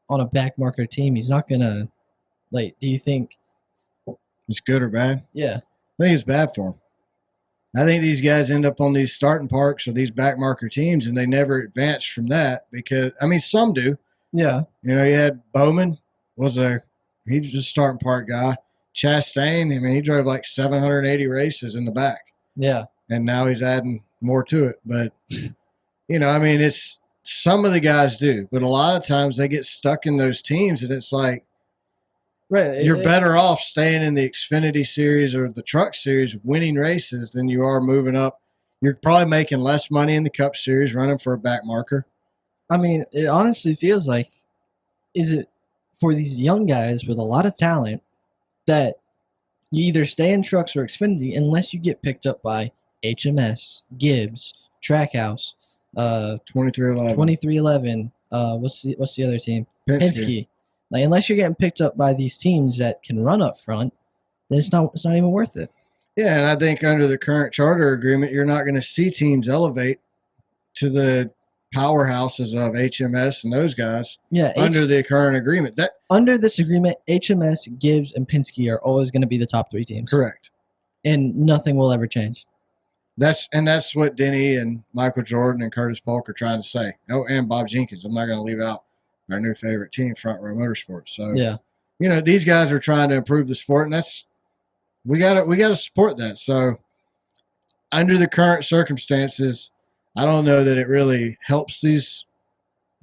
on a backmarker team, he's not going to, do you think it's good or bad? Yeah. I think it's bad for him. I think these guys end up on these starting parks or these backmarker teams, and they never advance from that because, some do. Yeah. You had Bowman he was a starting park guy. Chastain, he drove like 780 races in the back. Yeah. And now he's adding more to it. But, it's some of the guys do. But a lot of times they get stuck in those teams, and it's like, you're better off staying in the Xfinity series or the Truck series, winning races, than you are moving up. You're probably making less money in the Cup series running for a back marker. It honestly feels like, is it for these young guys with a lot of talent that you either stay in trucks or Xfinity unless you get picked up by HMS, Gibbs, Trackhouse, 2311. What's the other team? Penske. Unless you're getting picked up by these teams that can run up front, then it's not even worth it. Yeah, and I think under the current charter agreement, you're not going to see teams elevate to the powerhouses of HMS and those guys. Yeah, under the current agreement. Under this agreement, HMS, Gibbs, and Penske are always going to be the top 3 teams. Correct. And nothing will ever change. That's what Denny and Michael Jordan and Curtis Polk are trying to say. Oh, and Bob Jenkins. I'm not going to leave out our new favorite team, Front Row Motorsports. So yeah, these guys are trying to improve the sport, and we gotta support that. So under the current circumstances, I don't know that it really helps these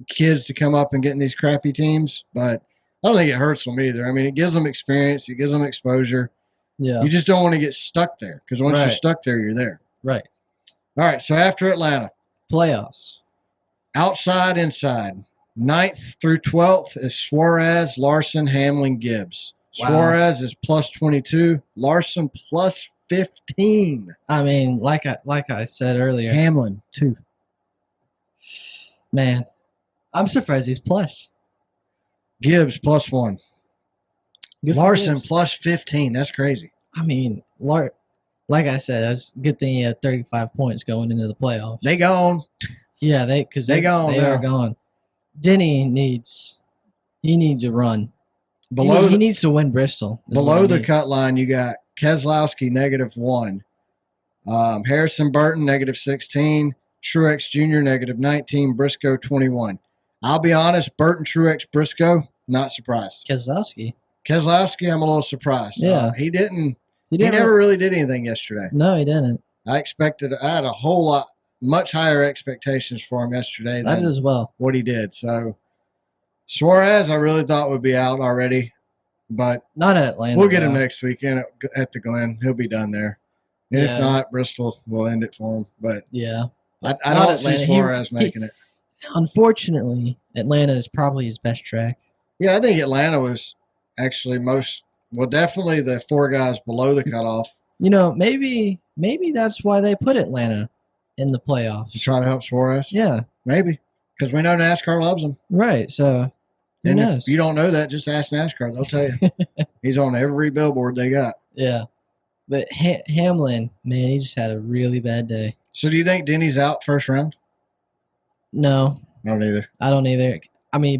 kids to come up and get in these crappy teams, but I don't think it hurts them either. It gives them experience, it gives them exposure. Yeah, you just don't want to get stuck there because once you're stuck there, you're there. Right. All right. So after Atlanta, playoffs, outside, inside. 9th through 12th is Suarez, Larson, Hamlin, Gibbs. Wow. Suarez is plus 22. Larson plus 15. Like I said earlier. Hamlin, 2. Man, I'm surprised he's plus. Gibbs plus 1. Larson plus 15. That's crazy. Like I said, it's a good thing he had 35 points going into the playoffs. They gone. Yeah, they are gone. Denny needs a run. He needs to win Bristol. Below the cut line, you got Keselowski -1, Harrison Burton -16, Truex Jr. -19, Briscoe 21. I'll be honest, Burton, Truex, Briscoe, not surprised. Keselowski, I'm a little surprised. Yeah, he never really did anything yesterday. No, he didn't. I had a whole lot. Much higher expectations for him yesterday than as well. What he did. So Suarez, I really thought would be out already, but not at Atlanta. We'll get him next weekend at the Glen. He'll be done there. And if not, Bristol will end it for him. But yeah, I don't see Suarez making it. Unfortunately, Atlanta is probably his best track. Yeah, I think Atlanta was actually definitely the 4 guys below the cutoff. Maybe that's why they put Atlanta in the playoffs. To try to help Suarez? Yeah. Maybe. Because we know NASCAR loves him. Right. So, who knows? If you don't know that, just ask NASCAR. They'll tell you. He's on every billboard they got. Yeah. But Hamlin, man, he just had a really bad day. So do you think Denny's out first round? No. I don't either.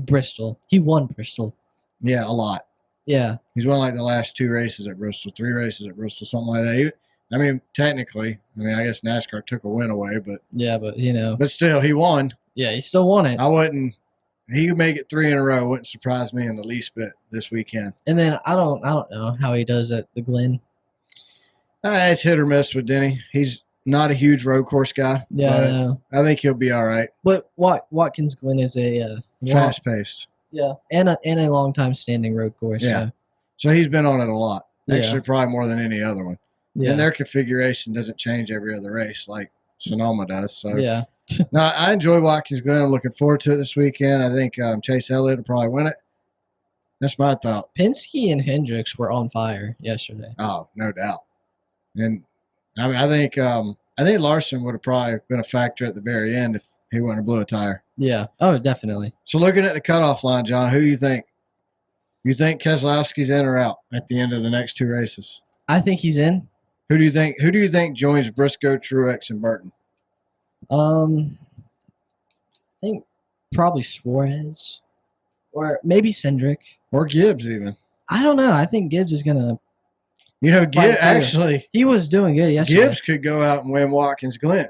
Bristol. He won Bristol. Yeah, a lot. Yeah. He's won the last 2 races at Bristol, 3 races at Bristol, something like that. Technically, I guess NASCAR took a win away, but yeah, but but still, he won. Yeah, he still won it. I wouldn't. he could make it 3 in a row. Wouldn't surprise me in the least bit this weekend. And then I don't know how he does at the Glen. It's hit or miss with Denny. He's not a huge road course guy. Yeah, I think he'll be all right. But Watkins Glen is a fast paced. Yeah, and a long time standing road course. Yeah, so he's been on it a lot. Actually, Yeah. probably more than any other one. Yeah. And their configuration doesn't change every other race like Sonoma does. So yeah. No, I enjoy Watkins Glen. I'm looking forward to it this weekend. I think Chase Elliott will probably win it. That's my thought. Penske and Hendricks were on fire yesterday. Oh, no doubt. And I mean, I think Larson would have probably been a factor at the very end if he wouldn't have blew a tire. Yeah. Oh, definitely. So looking at the cutoff line, John, who do you think? You think Keselowski's in or out at the end of the next 2 races? I think he's in. Who do you think joins Briscoe, Truex, and Burton? I think probably Suarez, or maybe Cindric, or Gibbs even. I don't know. I think Gibbs is gonna. Gibbs actually. He was doing good yesterday. Gibbs could go out and win Watkins Glen.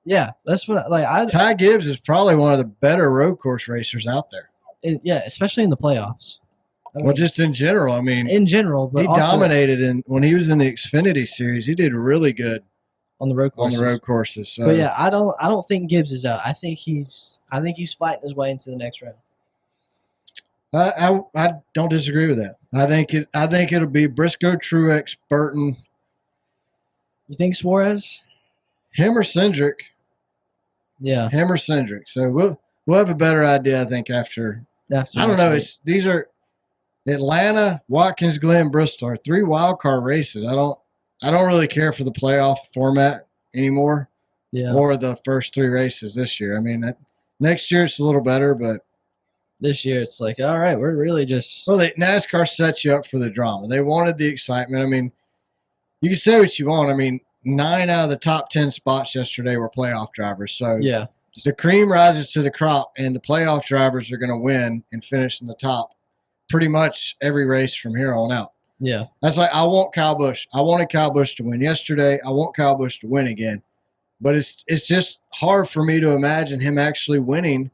Yeah, that's what Ty Gibbs is probably one of the better road course racers out there. Yeah, especially in the playoffs. Well, just in general. I mean, in general, but he also dominated when he was in the Xfinity series. He did really good on the road courses. So. But yeah, I don't think Gibbs is out. I think he's fighting his way into the next round. I don't disagree with that. I think it'll be Briscoe, Truex, Burton. You think Suarez? Him or Cindric? Yeah, him or Cindric. So we'll have a better idea, I think, after. I don't know. These are Atlanta, Watkins Glen, Bristol are 3 wild card races. I don't really care for the playoff format anymore. Yeah. Or the first 3 races this year. I mean, next year it's a little better, but this year it's like, all right, we're really just. Well, NASCAR sets you up for the drama. They wanted the excitement. I mean, you can say what you want. I mean, 9 out of the top 10 spots yesterday were playoff drivers. So yeah, the cream rises to the crop, and the playoff drivers are going to win and finish in the top pretty much every race from here on out. Yeah. That's like, I want Kyle Busch. I wanted Kyle Busch to win yesterday. I want Kyle Busch to win again. But it's just hard for me to imagine him actually winning,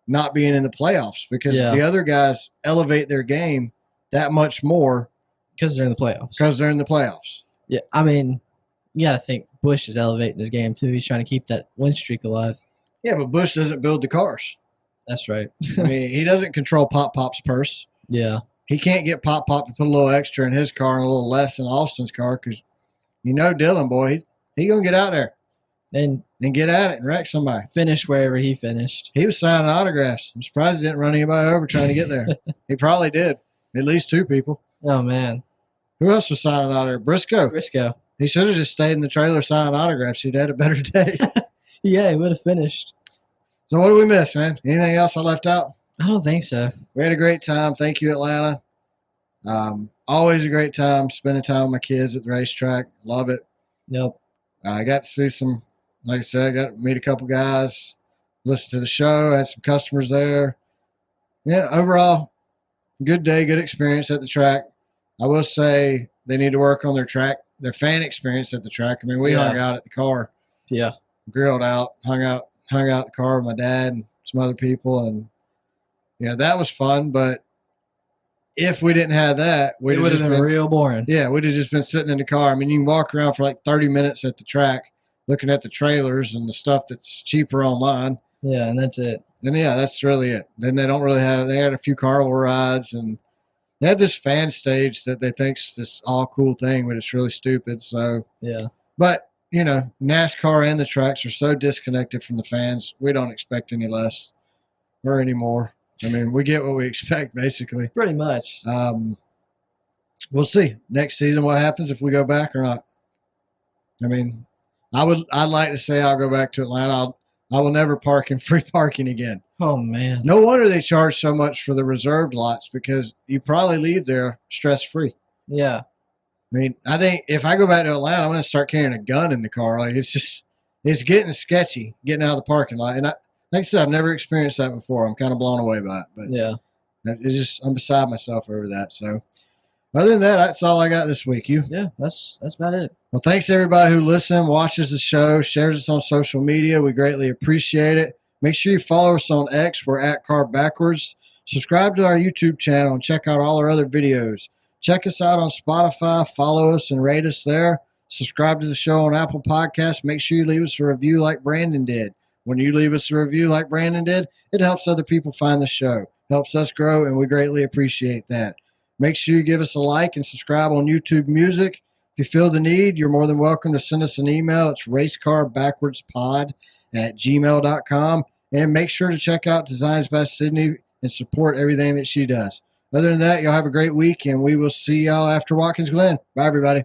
not being in the playoffs, because the other guys elevate their game that much more. Because they're in the playoffs. Yeah. I mean, you got to think Busch is elevating his game too. He's trying to keep that win streak alive. Yeah, but Busch doesn't build the cars. That's right. I mean, he doesn't control Pop's purse. Yeah. He can't get Pop to put a little extra in his car and a little less in Austin's car because, Dylan, boy, he going to get out there and get at it and wreck somebody. Finish wherever he finished. He was signing autographs. I'm surprised he didn't run anybody over trying to get there. He probably did. At least 2 people. Oh, man. Who else was signing autographs? Briscoe. He should have just stayed in the trailer signing autographs. He'd had a better day. Yeah, he would have finished. So what do we miss, man? Anything else I left out? I don't think so. We had a great time. Thank you, Atlanta. Always a great time spending time with my kids at the racetrack. Love it. Yep. I got to see some, like I said, got to meet a couple guys, listen to the show, had some customers there. Yeah, overall, good day, good experience at the track. I will say they need to work on their fan experience at the track. I mean, we hung out at the car. Yeah. Grilled out, hung out the car with my dad and some other people, and that was fun. But if we didn't have that, it would have been real boring. Yeah, we'd have just been sitting in the car. I mean, you can walk around for like 30 minutes at the track, looking at the trailers and the stuff that's cheaper online. Yeah, and that's it. And that's really it. Then they don't really have. They had a few carnival rides, and they have this fan stage that they think's this all cool thing, but it's really stupid. So yeah, but. NASCAR and the tracks are so disconnected from the fans. We don't expect any less or any more. I mean, we get what we expect, basically. Pretty much. We'll see next season what happens if we go back or not. I mean, I'd like to say I'll go back to Atlanta. I will never park in free parking again. Oh, man. No wonder they charge so much for the reserved lots because you probably leave there stress-free. Yeah. I mean, I think if I go back to Atlanta, I'm going to start carrying a gun in the car. Like it's getting sketchy getting out of the parking lot. And like I said, I've never experienced that before. I'm kind of blown away by it. But yeah, I'm beside myself over that. So other than that, that's all I got this week. You? Yeah, that's about it. Well, thanks everybody who listens, watches the show, shares us on social media. We greatly appreciate it. Make sure you follow us on X. We're at Car Backwards. Subscribe to our YouTube channel and check out all our other videos. Check us out on Spotify. Follow us and rate us there. Subscribe to the show on Apple Podcasts. Make sure you leave us a review like Brandon did. When you leave us a review like Brandon did, it helps other people find the show. Helps us grow, and we greatly appreciate that. Make sure you give us a like and subscribe on YouTube Music. If you feel the need, you're more than welcome to send us an email. It's racecarbackwardspod@gmail.com. And make sure to check out Designs by Sydney and support everything that she does. Other than that, y'all have a great week, and we will see y'all after Watkins Glen. Bye, everybody.